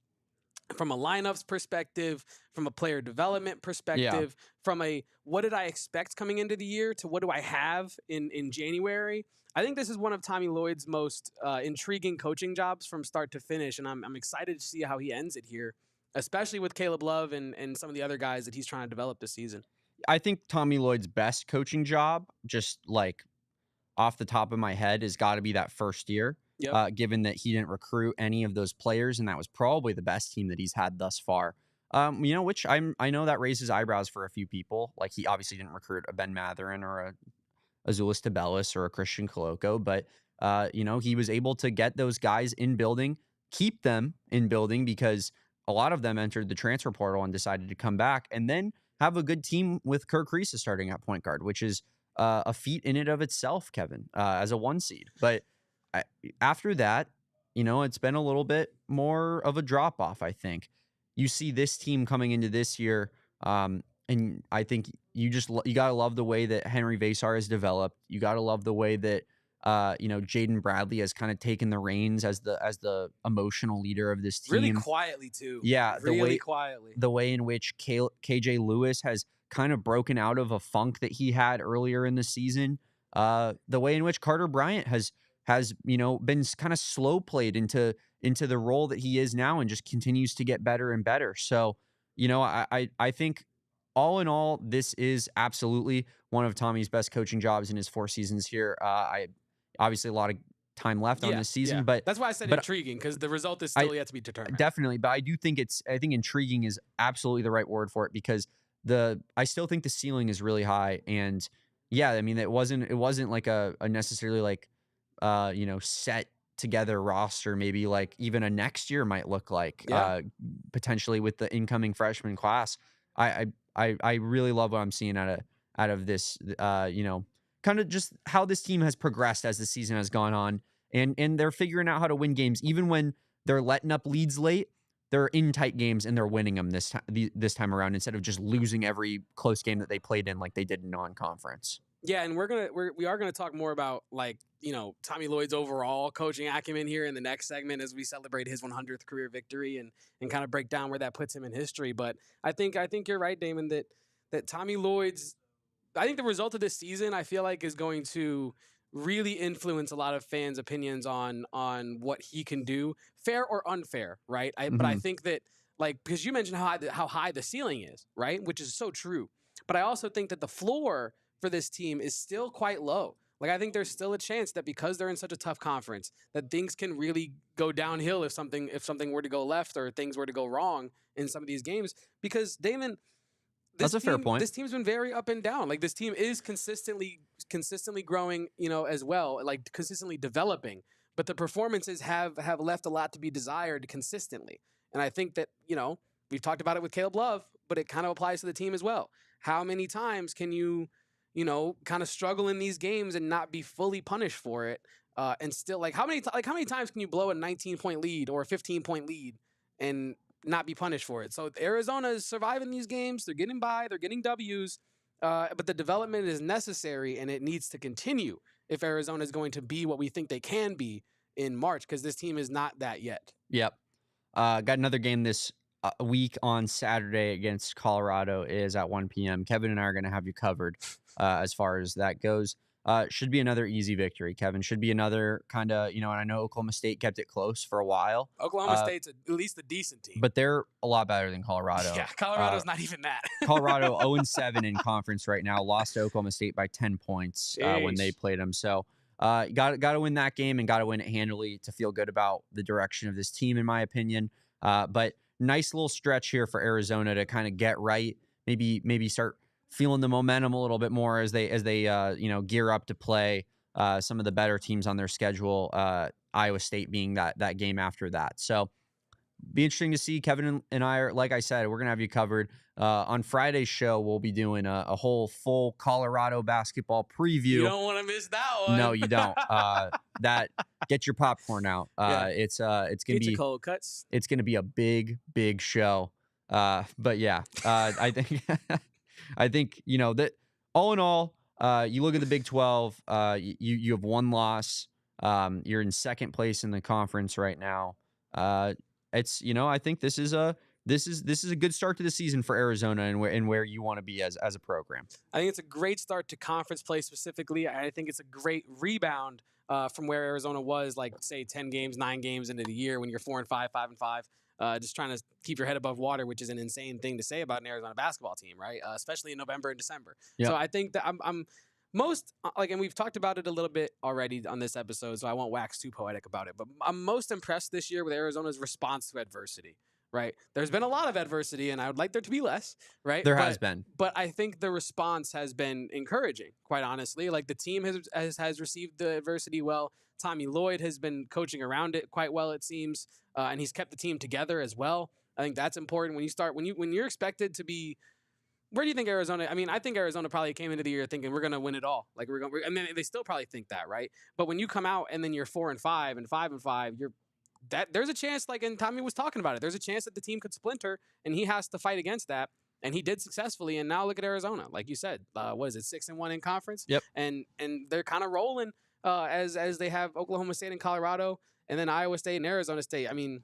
from a lineups perspective, from a player development perspective, from a what did I expect coming into the year to what do I have in January. I think this is one of Tommy Lloyd's most intriguing coaching jobs from start to finish, and I'm excited to see how he ends it here, especially with Caleb Love and some of the other guys that he's trying to develop this season. I think Tommy Lloyd's best coaching job, just like off the top of my head, has got to be that first year. Yep. Given that he didn't recruit any of those players, and that was probably the best team that he's had thus far. Which I know that raises eyebrows for a few people. Like, he obviously didn't recruit a Ben Mathurin or a Azuolas Tubelis or a Christian Koloko, but he was able to get those guys in building, keep them in building because a lot of them entered the transfer portal and decided to come back, and then have a good team with Kirk Reese starting at point guard, which is a feat in and of itself, Kevin, as a 1 seed. But after that, it's been a little bit more of a drop off. I think you see this team coming into this year, and I think you gotta love the way that Henry Vasar has developed. You gotta love the way that Jaden Bradley has kind of taken the reins as the emotional leader of this team, really quietly too. Yeah, quietly. The way in which KJ Lewis has kind of broken out of a funk that he had earlier in the season. The way in which Carter Bryant has been kind of slow played into the role that he is now and just continues to get better and better. So, I think all in all, this is absolutely one of Tommy's best coaching jobs in his 4 seasons here. Obviously a lot of time left on this season, but that's why I said intriguing, because the result is still yet to be determined. Definitely. But I think intriguing is absolutely the right word for it, because I still think the ceiling is really high. And yeah, I mean, it wasn't like a necessarily like, set together roster, maybe like even a next year might look like, potentially with the incoming freshman class. I I really love what I'm seeing out of this. Kind of just how this team has progressed as the season has gone on, and they're figuring out how to win games even when they're letting up leads late. They're in tight games and they're winning them this time around instead of just losing every close game that they played in like they did in non-conference. Yeah, and we are gonna talk more about Tommy Lloyd's overall coaching acumen here in the next segment as we celebrate his 100th career victory and kind of break down where that puts him in history. But I think you're right, Damon, that Tommy Lloyd's, I think the result of this season, I feel like, is going to really influence a lot of fans' opinions on what he can do, fair or unfair, right? But I think that, because you mentioned how high the ceiling is, right? Which is so true. But I also think that the floor for this team is still quite low. I think there's still a chance that because they're in such a tough conference, that things can really go downhill if something were to go left or things were to go wrong in some of these games. Because, Damon, that's a fair point. This team's been very up and down. This team is consistently growing, as well, consistently developing. But the performances have left a lot to be desired consistently. And I think that, we've talked about it with Caleb Love, but it kind of applies to the team as well. How many times can you kind of struggle in these games and not be fully punished for it? And still, how many times can you blow a 19-point lead or a 15-point lead and not be punished for it? So Arizona is surviving these games. They're getting by. They're getting W's. But the development is necessary, and it needs to continue if Arizona is going to be what we think they can be in March, because this team is not that yet. Yep. Got another game this week on Saturday against Colorado is at 1 p.m. Kevin and I are going to have you covered as far as that goes. Should be another easy victory, Kevin. Should be another kind of, and I know Oklahoma State kept it close for a while. Oklahoma State's at least a decent team. But they're a lot better than Colorado. Yeah, Colorado's not even that. Colorado 0-7 in conference right now. Lost to Oklahoma State by 10 points when they played them. So got to win that game and got to win it handily to feel good about the direction of this team, in my opinion. But nice little stretch here for Arizona to kind of get right. Maybe start feeling the momentum a little bit more as they gear up to play some of the better teams on their schedule. Iowa State being that game after that. So be interesting to see. Kevin and I are, like I said, we're gonna have you covered. On Friday's show, we'll be doing a whole full Colorado basketball preview. You don't want to miss that one. No, you don't. Get your popcorn out. It's gonna Get be your cold cuts. It's gonna be a big show. But yeah, I think I think that all in all, you look at the Big 12. You have one loss. You're in second place in the conference right now. It's I think this is a good start to the season for Arizona and where you want to be as a program. I think it's a great start to conference play specifically. I think it's a great rebound from where Arizona was, say 9 games into the year when you're 4-5, 5-5. Just trying to keep your head above water, which is an insane thing to say about an Arizona basketball team, right? Especially in November and December. Yep. So I think that I'm most and we've talked about it a little bit already on this episode, so I won't wax too poetic about it. But I'm most impressed this year with Arizona's response to adversity. Right, there's been a lot of adversity, and I would like there to be less. Right, there has been, but I think the response has been encouraging. Quite honestly, the team has received the adversity well. Tommy Lloyd has been coaching around it quite well, it seems, and he's kept the team together as well. I think that's important when you're expected to be. Where do you think Arizona? I mean, I think Arizona probably came into the year thinking we're going to win it all. And then they still probably think that, right? But when you come out and then you're 4-5 and 5-5, there's a chance, and Tommy was talking about it, there's a chance that the team could splinter, and he has to fight against that. And he did successfully. And now look at Arizona, like you said, what is it, 6-1 in conference? Yep. And they're kind of rolling as they have Oklahoma State and Colorado, and then Iowa State and Arizona State. I mean,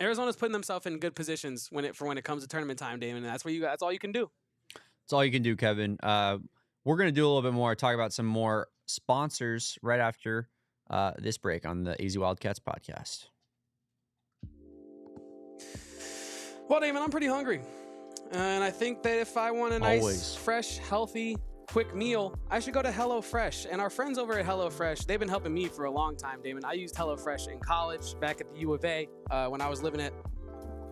Arizona's putting themselves in good positions when it comes to tournament time, Damon. And that's all you can do. That's all you can do, Kevin. We're gonna do a little bit more, talk about some more sponsors right after this break on the AZ Wildcats podcast. Well, Damon, I'm pretty hungry. And I think that if I want a nice, fresh, healthy, quick meal, I should go to HelloFresh. And our friends over at HelloFresh, they've been helping me for a long time, Damon. I used HelloFresh in college, back at the U of A, when I was living at,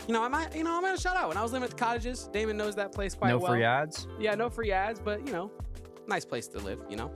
I might shout out. When I was living at the cottages, Damon knows that place quite well. No free ads? Yeah, no free ads, but, nice place to live, you know.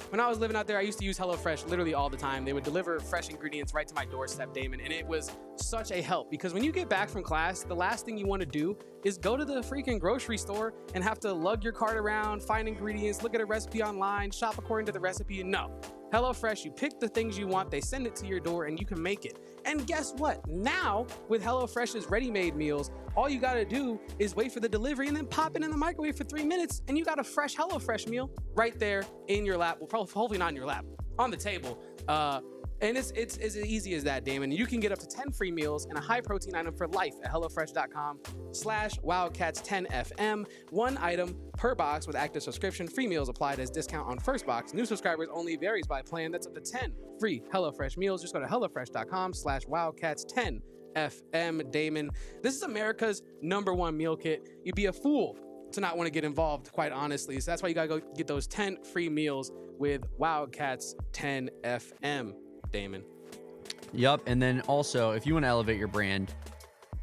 When I was living out there, I used to use HelloFresh literally all the time. They would deliver fresh ingredients right to my doorstep, Damon, and it was such a help because when you get back from class, the last thing you want to do is go to the freaking grocery store and have to lug your cart around, find ingredients, look at a recipe online, shop according to the recipe, and no. HelloFresh, you pick the things you want, they send it to your door, and you can make it. And guess what? Now, with HelloFresh's ready-made meals, all you gotta do is wait for the delivery and then pop it in the microwave for 3 minutes, and you got a fresh HelloFresh meal right there in your lap. Well, probably, hopefully not in your lap, on the table. And it's as easy as that, Damon. You can get up to 10 free meals and a high-protein item for life at HelloFresh.com/Wildcats10FM. 1 item per box with active subscription. Free meals applied as discount on first box. New subscribers only, varies by plan. That's up to 10 free HelloFresh meals. Just go to HelloFresh.com/Wildcats10FM. Damon, this is America's #1 meal kit. You'd be a fool to not want to get involved, quite honestly. So that's why you gotta go get those 10 free meals with Wildcats 10FM. Damon. Yup. And then also, if you want to elevate your brand,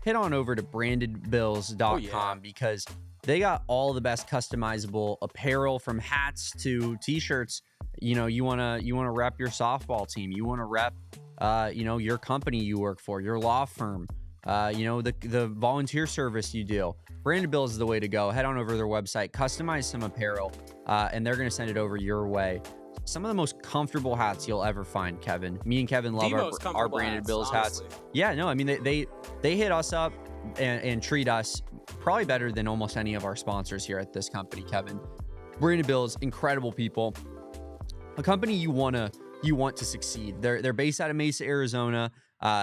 head on over to brandedbills.com because they got all the best customizable apparel from hats to t-shirts. You know, you want to rep your softball team. You want to rep, your company you work for, your law firm, the volunteer service you do. Branded Bills is the way to go. Head on over to their website, customize some apparel, and they're going to send it over your way. Some of the most comfortable hats you'll ever find, Kevin. Me and Kevin love our Branded Bills hats. Yeah, no, I mean, they hit us up and treat us probably better than almost any of our sponsors here at this company, Kevin. Branded Bills, incredible people. A company you want to succeed. They're based out of Mesa, Arizona.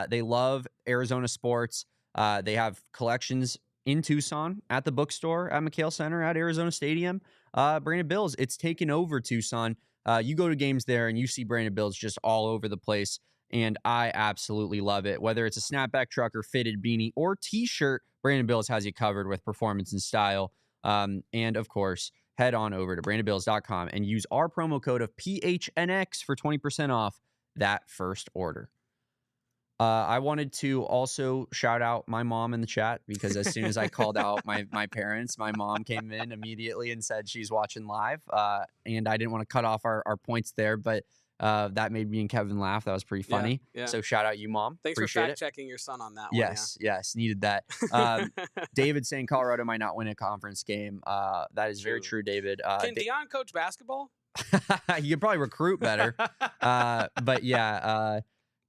They love Arizona sports. They have collections in Tucson, at the bookstore, at McHale Center, at Arizona Stadium. Branded Bills, it's taken over Tucson. You go to games there and you see Branded Bills just all over the place, and I absolutely love it. Whether it's a snapback trucker, fitted beanie, or t-shirt, Branded Bills has you covered with performance and style. And of course, head on over to brandedbills.com and use our promo code of PHNX for 20% off that first order. I wanted to also shout out my mom in the chat because as soon as I called out my parents, my mom came in immediately and said she's watching live. And I didn't want to cut off our points there, but that made me and Kevin laugh. That was pretty funny. Yeah. So shout out you, Mom. Thanks Appreciate for fact-checking your son on that one. Yes, needed that. David saying Colorado might not win a conference game. That is very true, David. Can Deion coach basketball? You could probably recruit better. But yeah,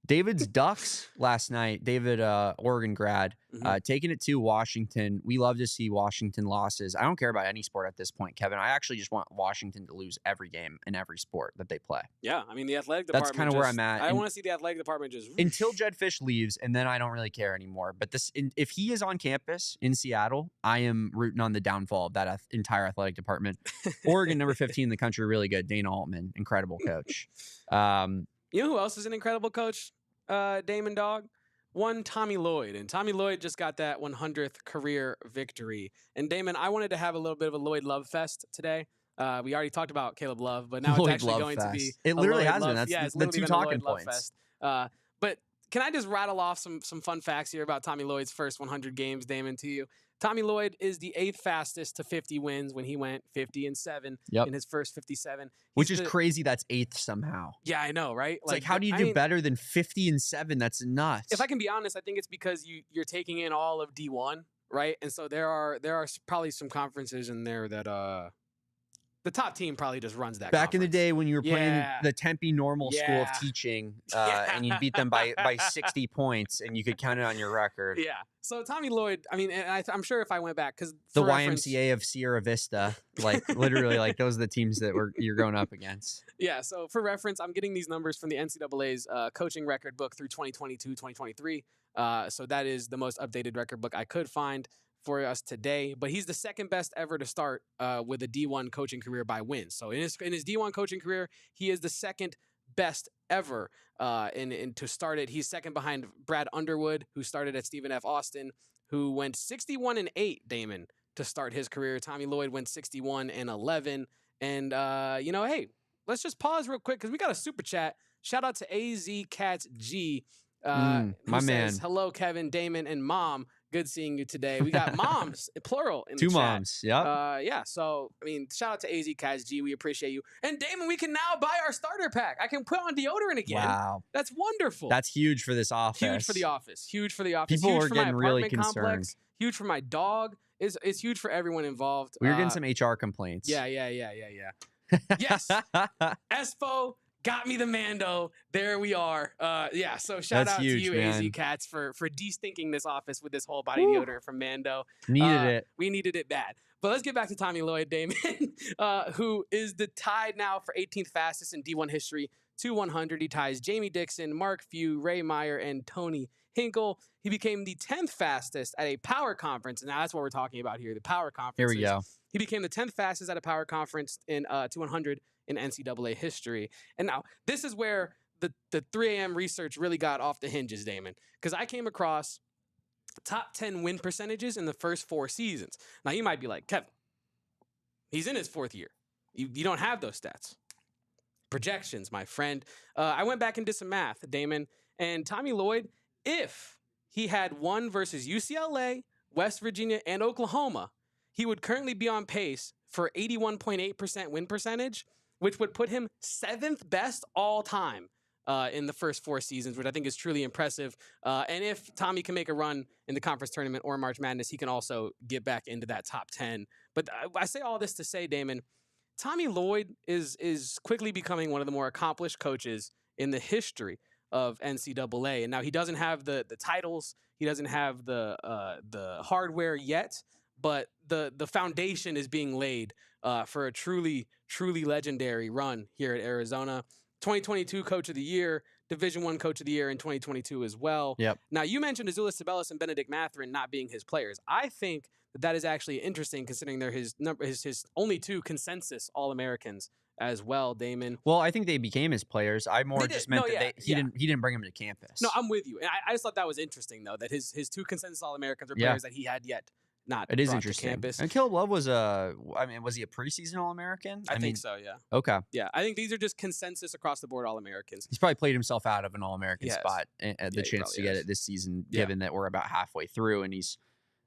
David's Ducks last night, David, Oregon grad, taking it to Washington. We love to see Washington losses. I don't care about any sport at this point, Kevin. I actually just want Washington to lose every game in every sport that they play. Yeah, I mean, the athletic department. That's kind of where I'm at. I want to see the athletic department just until Jed Fish leaves, and then I don't really care anymore. But if he is on campus in Seattle, I am rooting on the downfall of that entire athletic department. Oregon, number 15 in the country, really good. Dana Altman, incredible coach. You know who else is an incredible coach? Damon Dog, one Tommy Lloyd, and Tommy Lloyd just got that 100th career victory. And Damon, I wanted to have a little bit of a Lloyd love fest today. We already talked about Caleb Love, but now Lloyd it's actually Love going fest. to be. It literally has been. That's the two talking points. But can I just rattle off some fun facts here about Tommy Lloyd's first 100 games, Damon, to you? Tommy Lloyd is the 8th fastest to 50 wins when he went 50-7 in his first 57. Which is crazy. That's 8th somehow. Yeah, I know, right? It's like how do you do better than 50-7? That's nuts. If I can be honest, I think it's because you're taking in all of D1, right? And so there are probably some conferences in there that the top team probably just runs that. Back in the day when you were playing the Tempe Normal School of Teaching, and you beat them by 60 points, and you could count it on your record. Yeah. So Tommy Lloyd, I mean, and I'm sure if I went back, because the YMCA of Sierra Vista, like literally, like those are the teams that you're going up against. Yeah. So for reference, I'm getting these numbers from the NCAA's coaching record book through 2022-2023. So that is the most updated record book I could find for us today, but he's the second best ever to start with a D1 coaching career by wins. So in his D1 coaching career, he is the second best ever to start it. He's second behind Brad Underwood, who started at Stephen F. Austin, who went 61-8, Damon, to start his career. Tommy Lloyd went 61-11. And hey, let's just pause real quick because we got a super chat. Shout out to AZ Cats G. My who man. says, hello, Kevin, Damon, and Mom. Good seeing you today. We got moms, plural, in the Two chat. moms. Yep. Yeah. So, I mean, shout out to AZ Cats G. We appreciate you. And Damon, we can now buy our starter pack. I can put on deodorant again. Wow. That's wonderful. That's huge for this office. huge for the office. Huge for the office. People huge are for my getting really apartment concerned. complex. Huge for my dog. It's huge for everyone involved. We were getting some HR complaints. Yeah. Yes. Espo got me the Mando. There we are. Yeah. So shout That's out huge, to you, man. AZ Cats, for de-stinking this office with this whole body deodorant from Mando. Needed it. We needed it bad. But let's get back to Tommy Lloyd, Damon, who is the tied now for 18th fastest in D1 history to 100. He ties Jamie Dixon, Mark Few, Ray Meyer, and Tony Hinkle. He became the 10th fastest at a power conference. And now that's what we're talking about here, the power conference. Here we go. He became the 10th fastest at a power conference in to 100 in NCAA history. And now this is where the 3 a.m. research really got off the hinges, Damon, because I came across top 10 win percentages in the first 4 seasons. Now you might be like, Kevin, he's in his 4th year. You don't have those stats. Projections, my friend. I went back and did some math, Damon, and Tommy Lloyd, if he had won versus UCLA, West Virginia, and Oklahoma, he would currently be on pace for 81.8% win percentage, which would put him 7th best all time in the first 4 seasons, which I think is truly impressive. And if Tommy can make a run in the conference tournament or March Madness, he can also get back into that top 10. But I say all this to say, Damon, Tommy Lloyd is quickly becoming one of the more accomplished coaches in the history of NCAA. And now he doesn't have the titles, he doesn't have the hardware yet, but the foundation is being laid for a truly legendary run here at Arizona. 2022 Coach of the Year, Division I Coach of the Year in 2022 as well. Yep. Now, you mentioned Azuolas Tubelis and Benedict Mathurin not being his players. I think that is actually interesting considering they're his only 2 consensus All-Americans as well, Damon. Well, I think they became his players. I more just meant he didn't bring him to campus. No, I'm with you. And I just thought that was interesting, though, that his 2 consensus All-Americans are players that he had yet not it is brought interesting. to campus. And Caleb Love was was he a preseason All-American? I think so, yeah. Okay. Yeah, I think these are just consensus across the board All-Americans. He's probably played himself out of an All-American Yes. spot at the chance to get it this season, Yeah. given that we're about halfway through and he's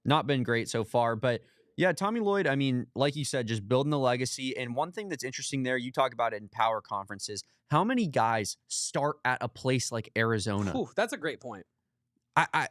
not been great so far. But yeah, Tommy Lloyd, I mean, like you said, just building the legacy. And one thing that's interesting there, you talk about it in power conferences, how many guys start at a place like Arizona? Ooh, that's a great point. I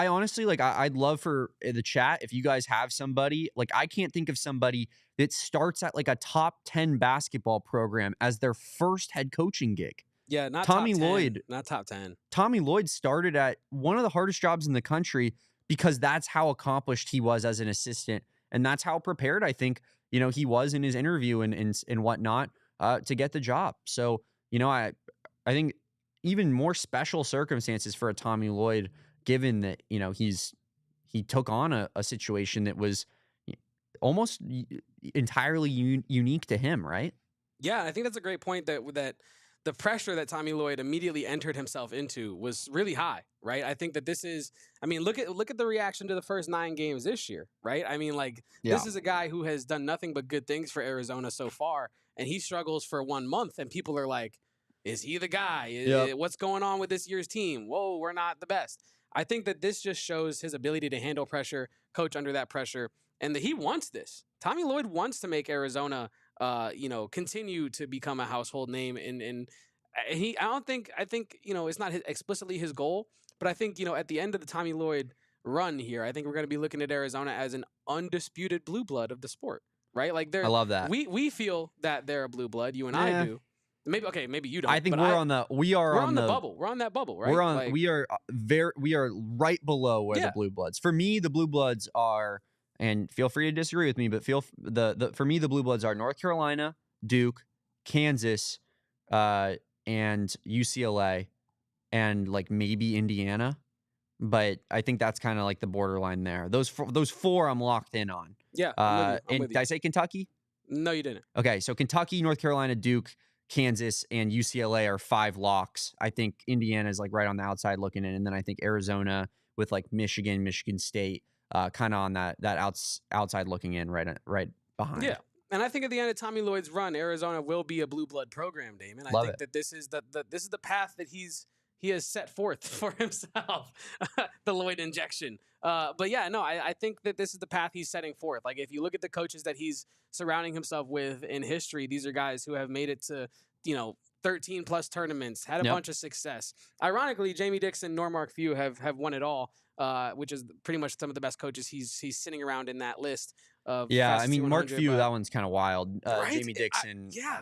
honestly, I'd love for the chat, if you guys have somebody, I can't think of somebody that starts at a top 10 basketball program as their first head coaching gig. Yeah, not Tommy top 10, Lloyd. Not top 10. Tommy Lloyd started at one of the hardest jobs in the country because that's how accomplished he was as an assistant. And that's how prepared I think, he was in his interview and whatnot to get the job. So, I think even more special circumstances for a Tommy Lloyd, given that, he took on a situation that was almost entirely unique to him, right? Yeah, I think that's a great point that the pressure that Tommy Lloyd immediately entered himself into was really high, right? I think that this is, look at the reaction to the first 9 games this year, right? This is a guy who has done nothing but good things for Arizona so far, and he struggles for 1 month, and people are like, is he the guy? What's going on with this year's team? Whoa, we're not the best. I think that this just shows his ability to handle pressure, coach under that pressure, and that he wants this. Tommy Lloyd wants to make Arizona continue to become a household name. And I think, it's not explicitly his goal, but I think, at the end of the Tommy Lloyd run here, I think we're going to be looking at Arizona as an undisputed blue blood of the sport, right? I love that. We feel that they're a blue blood. You and I do. Maybe you don't. I think we're on the bubble. We're on that bubble, right? We are right below where the blue bloods. For me, the blue bloods are, and feel free to disagree with me, but for me the blue bloods are North Carolina, Duke, Kansas, and UCLA, and maybe Indiana. But I think that's kind of the borderline there. Those 4 I'm locked in on. Yeah. I'm with you. Did I say Kentucky? No, you didn't. Okay, so Kentucky, North Carolina, Duke, Kansas, and UCLA are 5 locks. I think Indiana is right on the outside looking in, and then I think Arizona with Michigan, Michigan State, kind of on that outside looking in, right behind. Yeah, and I think at the end of Tommy Lloyd's run, Arizona will be a blue blood program, Damon. I think that this is the path that he's he has set forth for himself the Lloyd injection. But yeah, no, I think that this is the path he's setting forth. Like, if you look at the coaches that he's surrounding himself with in history, these are guys who have made it to, 13 plus tournaments, had a bunch of success. Ironically, Jamie Dixon, nor Mark Few have won it all, which is pretty much some of the best coaches he's sitting around in that list. Yeah, I mean, Mark Few, but, that one's kind of wild. right? Jamie Dixon, yeah.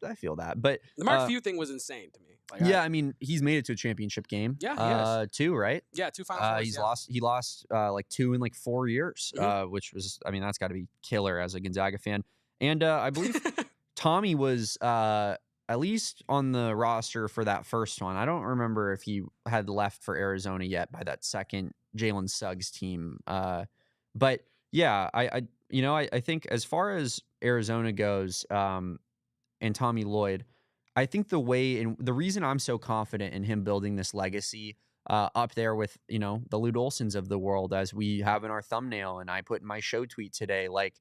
I feel that. But The Mark Few thing was insane to me. Like, yeah, I mean, he's made it to a championship game. Yeah, he has. 2, right? Yeah, 2 Final Fours. He lost like 2 in like 4 years, which was, I mean, that's got to be killer as a Gonzaga fan. And I believe Tommy was at least on the roster for that first one. I don't remember if he had left for Arizona yet by that second Jalen Suggs team. But yeah, I think as far as Arizona goes, and Tommy Lloyd, I think the reason I'm so confident in him building this legacy up there with, the Lute Olsons of the world, as we have in our thumbnail and I put in my show tweet today, like,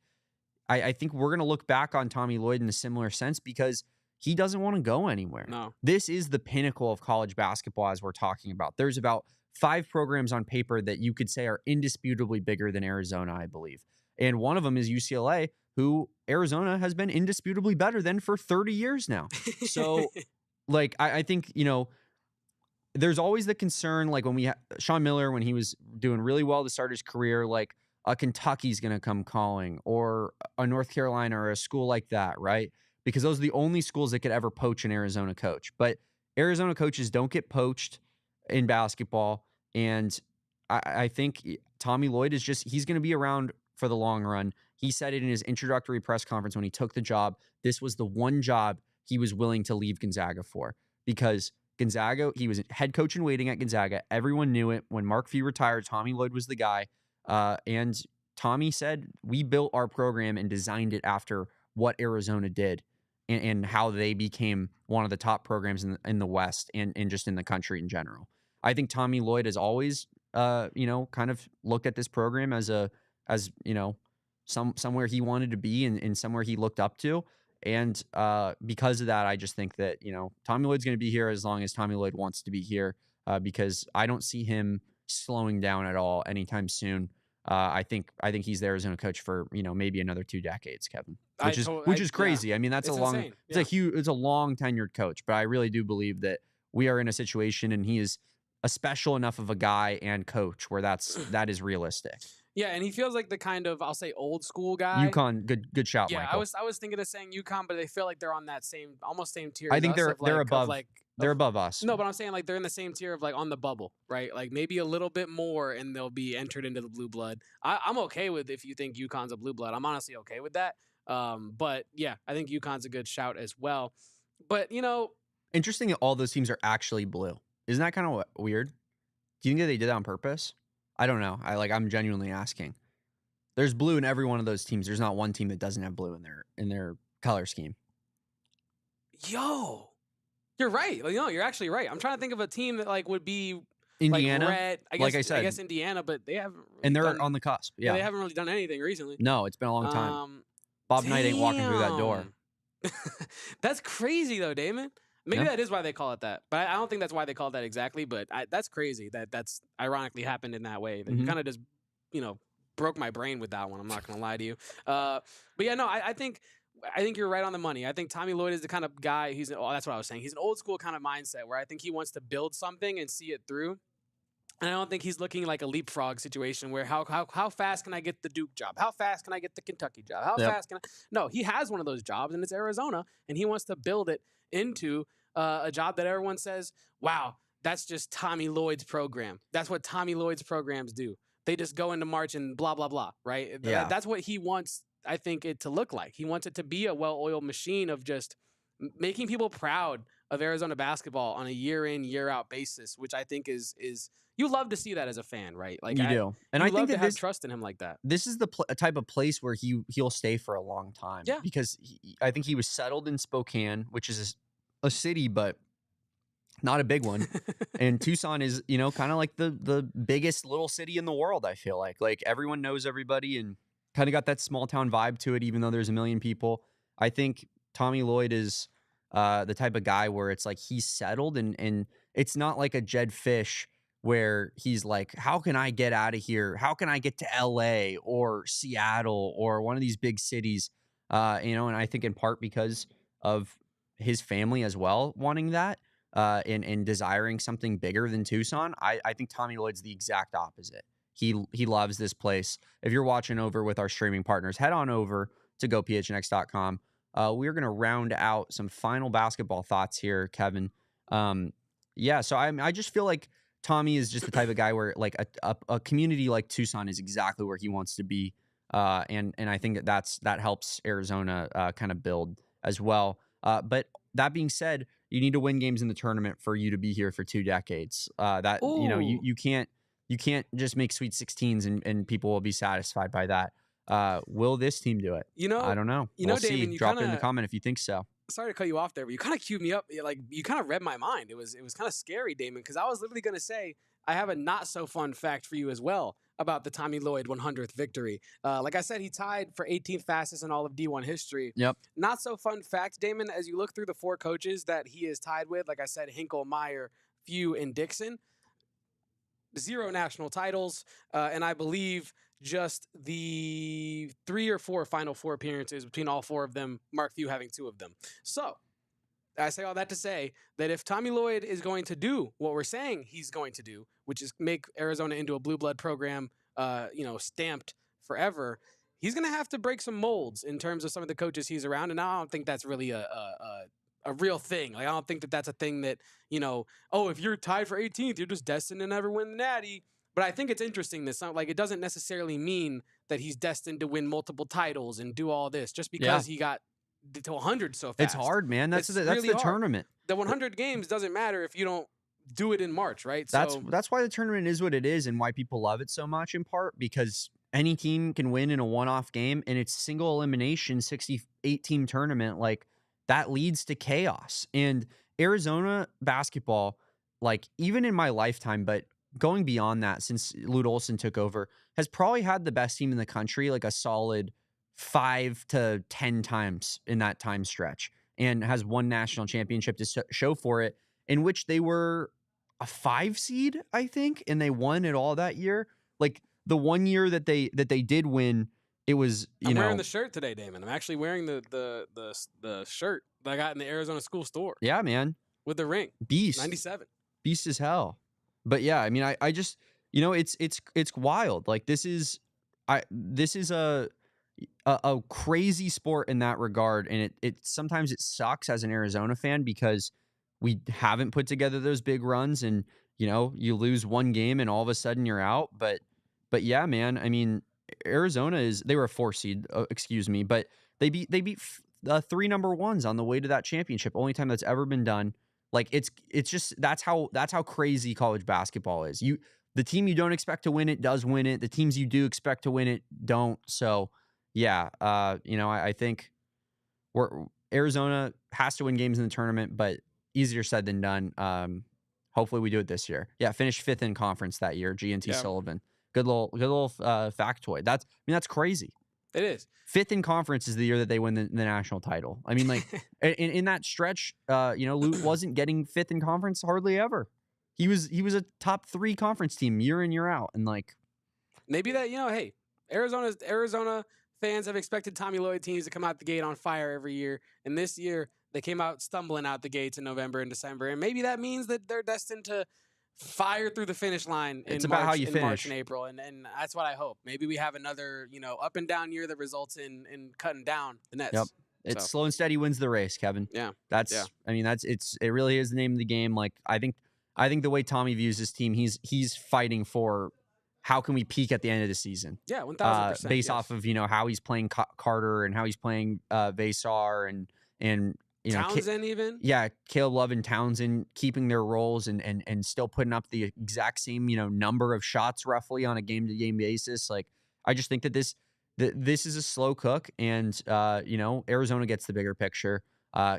I think we're going to look back on Tommy Lloyd in a similar sense because he doesn't want to go anywhere. No. This is the pinnacle of college basketball, as we're talking about. There's about 5 programs on paper that you could say are indisputably bigger than Arizona, I believe. And one of them is UCLA, who Arizona has been indisputably better than for 30 years now. So, like, I think, there's always the concern, like when Sean Miller, when he was doing really well to start his career, like a Kentucky's going to come calling, or a North Carolina or a school like that, right? Because those are the only schools that could ever poach an Arizona coach. But Arizona coaches don't get poached in basketball. And I think Tommy Lloyd he's going to be around for the long run. He said it in his introductory press conference when he took the job. This was the one job he was willing to leave Gonzaga for, because Gonzaga, he was head coach in waiting at Gonzaga. Everyone knew it. When Mark Few retired, Tommy Lloyd was the guy. And Tommy said, we built our program and designed it after what Arizona did and how they became one of the top programs in the West and just in the country in general. I think Tommy Lloyd has always, kind of looked at this program as somewhere he wanted to be and somewhere he looked up to. And because of that, I just think that, Tommy Lloyd's going to be here as long as Tommy Lloyd wants to be here, because I don't see him slowing down at all anytime soon. I think he's the Arizona coach for, maybe another 2 decades, Kevin, which is crazy. Yeah. I mean, that's it's a long tenured coach, but I really do believe that we are in a situation and he is a special enough of a guy and coach where that is realistic. Yeah, and he feels like the kind of, I'll say, old school guy. UConn, good shout, yeah, Michael. I was thinking of saying UConn, but they feel like they're on that almost same tier. I think they're above. They're above us. No, but I'm saying like they're in the same tier of like on the bubble, right? Like maybe a little bit more, and they'll be entered into the blue blood. I'm okay with if you think UConn's a blue blood. I'm honestly okay with that. But yeah, I think UConn's a good shout as well. But interesting that all those teams are actually blue. Isn't that kind of weird? Do you think that they did that on purpose? I don't know. I'm genuinely asking. There's blue in every one of those teams. There's not one team that doesn't have blue in their color scheme. Yo, you're right. You're actually right. I'm trying to think of a team that would be Indiana. Like red. I guess Indiana, but they haven't. Really and they're on the cusp. Yeah, they haven't really done anything recently. No, it's been a long time. Bob Knight ain't walking through that door. That's crazy though, Damon. Maybe that is why they call it that, but I don't think that's why they call it that exactly. But that's crazy that's ironically happened in that way. That you kind of just broke my brain with that one. I'm not gonna lie to you. But yeah, no, I think you're right on the money. I think Tommy Lloyd is the kind of guy. That's what I was saying. He's an old school kind of mindset where I think he wants to build something and see it through. And I don't think he's looking like a leapfrog situation where how fast can I get the Duke job? How fast can I get the Kentucky job? How fast can I? No, he has one of those jobs, and it's Arizona, and he wants to build it into a job that everyone says, wow, that's just Tommy Lloyd's program. That's what Tommy Lloyd's programs do. They just go into March and blah, blah, blah, right? Yeah. That's what he wants, I think, it to look like. He wants it to be a well-oiled machine of just making people proud of Arizona basketball on a year-in, year-out basis, which I think is you love to see that as a fan, right? Like you do. And I think that have trust in him like that. This is the type of place where he'll stay for a long time. Yeah. Because I think he was settled in Spokane, which is a city, but not a big one. And Tucson is, kind of like the biggest little city in the world, I feel like. Like everyone knows everybody and kind of got that small town vibe to it, even though there's a million people. I think Tommy Lloyd is the type of guy where it's like he's settled and it's not like a Jed Fish where he's like, how can I get out of here? How can I get to LA or Seattle or one of these big cities? And I think in part because of his family as well wanting that and desiring something bigger than Tucson. I think Tommy Lloyd's the exact opposite. He loves this place. If you're watching over with our streaming partners, head on over to gophnx.com. We're going to round out some final basketball thoughts here, Kevin. So I just feel like Tommy is just the type of guy where like a community like Tucson is exactly where he wants to be. And I think that helps Arizona kind of build as well. But that being said, you need to win games in the tournament for you to be here for 2 decades. You can't just make Sweet 16s and people will be satisfied by that. Will this team do it? I don't know. We'll see. Damon, Drop it in the comment if you think so. Sorry to cut you off there, but you kind of queued me up. Like, you kind of read my mind. It was kind of scary, Damon, because I was literally going to say I have a not so fun fact for you as well about the Tommy Lloyd 100th victory. Like I said, he tied for 18th fastest in all of D1 history. Yep. Not so fun fact, Damon, as you look through the 4 coaches that he is tied with, like I said, Hinkle, Meyer, Few, and Dixon, 0 national titles, and I believe just the 3 or 4 Final Four appearances between all 4 of them, Mark Few having 2 of them. So I say all that to say that if Tommy Lloyd is going to do what we're saying he's going to do, which is make Arizona into a blue blood program, stamped forever, he's going to have to break some molds in terms of some of the coaches he's around. And I don't think that's really a real thing. Like, I don't think that that's a thing that, if you're tied for 18th, you're just destined to never win the Natty. But I think it's interesting that it doesn't necessarily mean that he's destined to win multiple titles and do all this just because he got to 100 so fast. It's hard, man. That's the tournament. The 100 games doesn't matter if you don't do it in March, right? That's why the tournament is what it is and why people love it so much, in part because any team can win in a one-off game, and it's single elimination 68-team tournament. Like, that leads to chaos. And Arizona basketball, like, even in my lifetime, but going beyond that, since Lute Olson took over, has probably had the best team in the country, like a solid 5 to 10 times in that time stretch, and has won national championship to show for it, in which they were a 5 seed, I think, and they won it all that year. Like, the one year that they did win, it was, I'm wearing the shirt today, Damon. I'm actually wearing the shirt that I got in the Arizona school store. Yeah, man. With the ring. Beast. 97. Beast as hell. But yeah, I mean, I just, it's wild. Like, this is a crazy sport in that regard. And it sometimes it sucks as an Arizona fan because we haven't put together those big runs, and, you lose one game and all of a sudden you're out. But yeah, man, I mean, Arizona they were a 4 seed, but they beat 3 number 1s on the way to that championship. Only time that's ever been done. Like, it's just, that's how crazy college basketball is. The team you don't expect to win it does win it. The teams you do expect to win it don't. So yeah, I think Arizona has to win games in the tournament, but easier said than done. Hopefully we do it this year. Yeah, finished 5th in conference that year. G&T Sullivan. Good little factoid. That's crazy. It is. 5th in conference is the year that they win the national title. I mean, like, in that stretch, Lute wasn't getting 5th in conference hardly ever. He was a top 3 conference team year in, year out. And, like, maybe that, hey, Arizona fans have expected Tommy Lloyd teams to come out the gate on fire every year. And this year they came out stumbling out the gates in November and December. And maybe that means that they're destined to fire through the finish line in March and April. And that's what I hope. Maybe we have another, up and down year that results in cutting down the Nets. Yep. It's slow and steady wins the race, Kevin. Yeah. It really is the name of the game. Like, I think the way Tommy views his team, he's fighting for how can we peak at the end of the season. Yeah, 1,000%. Based off of, how he's playing Carter and how he's playing Vesar and Townsend even? Yeah, Caleb Love and Townsend keeping their roles and still putting up the exact same, number of shots roughly on a game-to-game basis. Like, I just think that this is a slow cook, and, Arizona gets the bigger picture.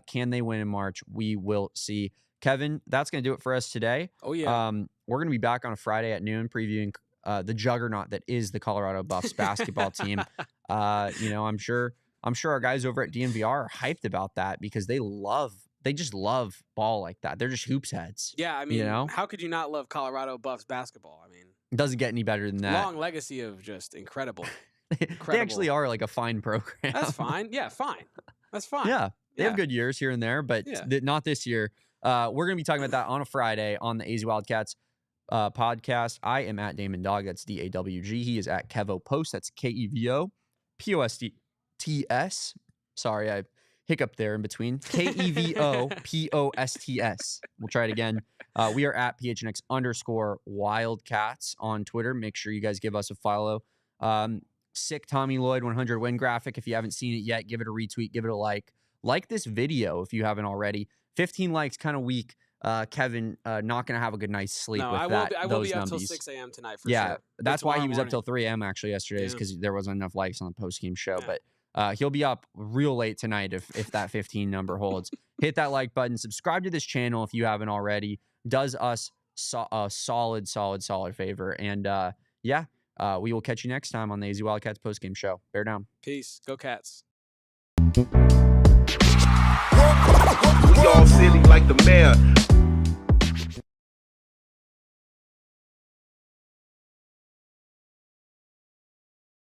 Can they win in March? We will see. Kevin, that's going to do it for us today. Oh, yeah. We're going to be back on a Friday at noon previewing the juggernaut that is the Colorado Buffs basketball team. I'm sure our guys over at DNVR are hyped about that because they love they just love ball like that. They're just hoops heads. Yeah, I mean, you know? how could you not love Colorado Buffs basketball? I mean, It doesn't get any better than that. long legacy of just incredible. They actually are like a fine program. That's fine. Yeah, fine. That's fine. Yeah, they Yeah. have good years here and there, but not this year. We're going to be talking about that on a Friday on the AZ Wildcats podcast. I am at Damon Dog. That's DAWG. He is at Kevo Post. That's KEVOPOSTS. Sorry, I hiccuped there in between. KEVOPOSTS. We'll try it again. We are at PHNX_Wildcats on Twitter. Make sure you guys give us a follow. Sick Tommy Lloyd 100 win graphic. If you haven't seen it yet, give it a retweet, give it a like. Like this video if you haven't already. 15 likes, kind of weak. Kevin, not going to have a good night's sleep with that. I will be up till 6 a.m. tonight for sure. That's why he was up morning. till 3 a.m. actually yesterday, is because there wasn't enough likes on the post-game show. But he'll be up real late tonight if that 15 number holds. Hit that like button. Subscribe to this channel if you haven't already. Does us a solid favor. And we will catch you next time on the AZ Wildcats post-game show. Bear down. Peace. Go Cats. We all silly like the mayor.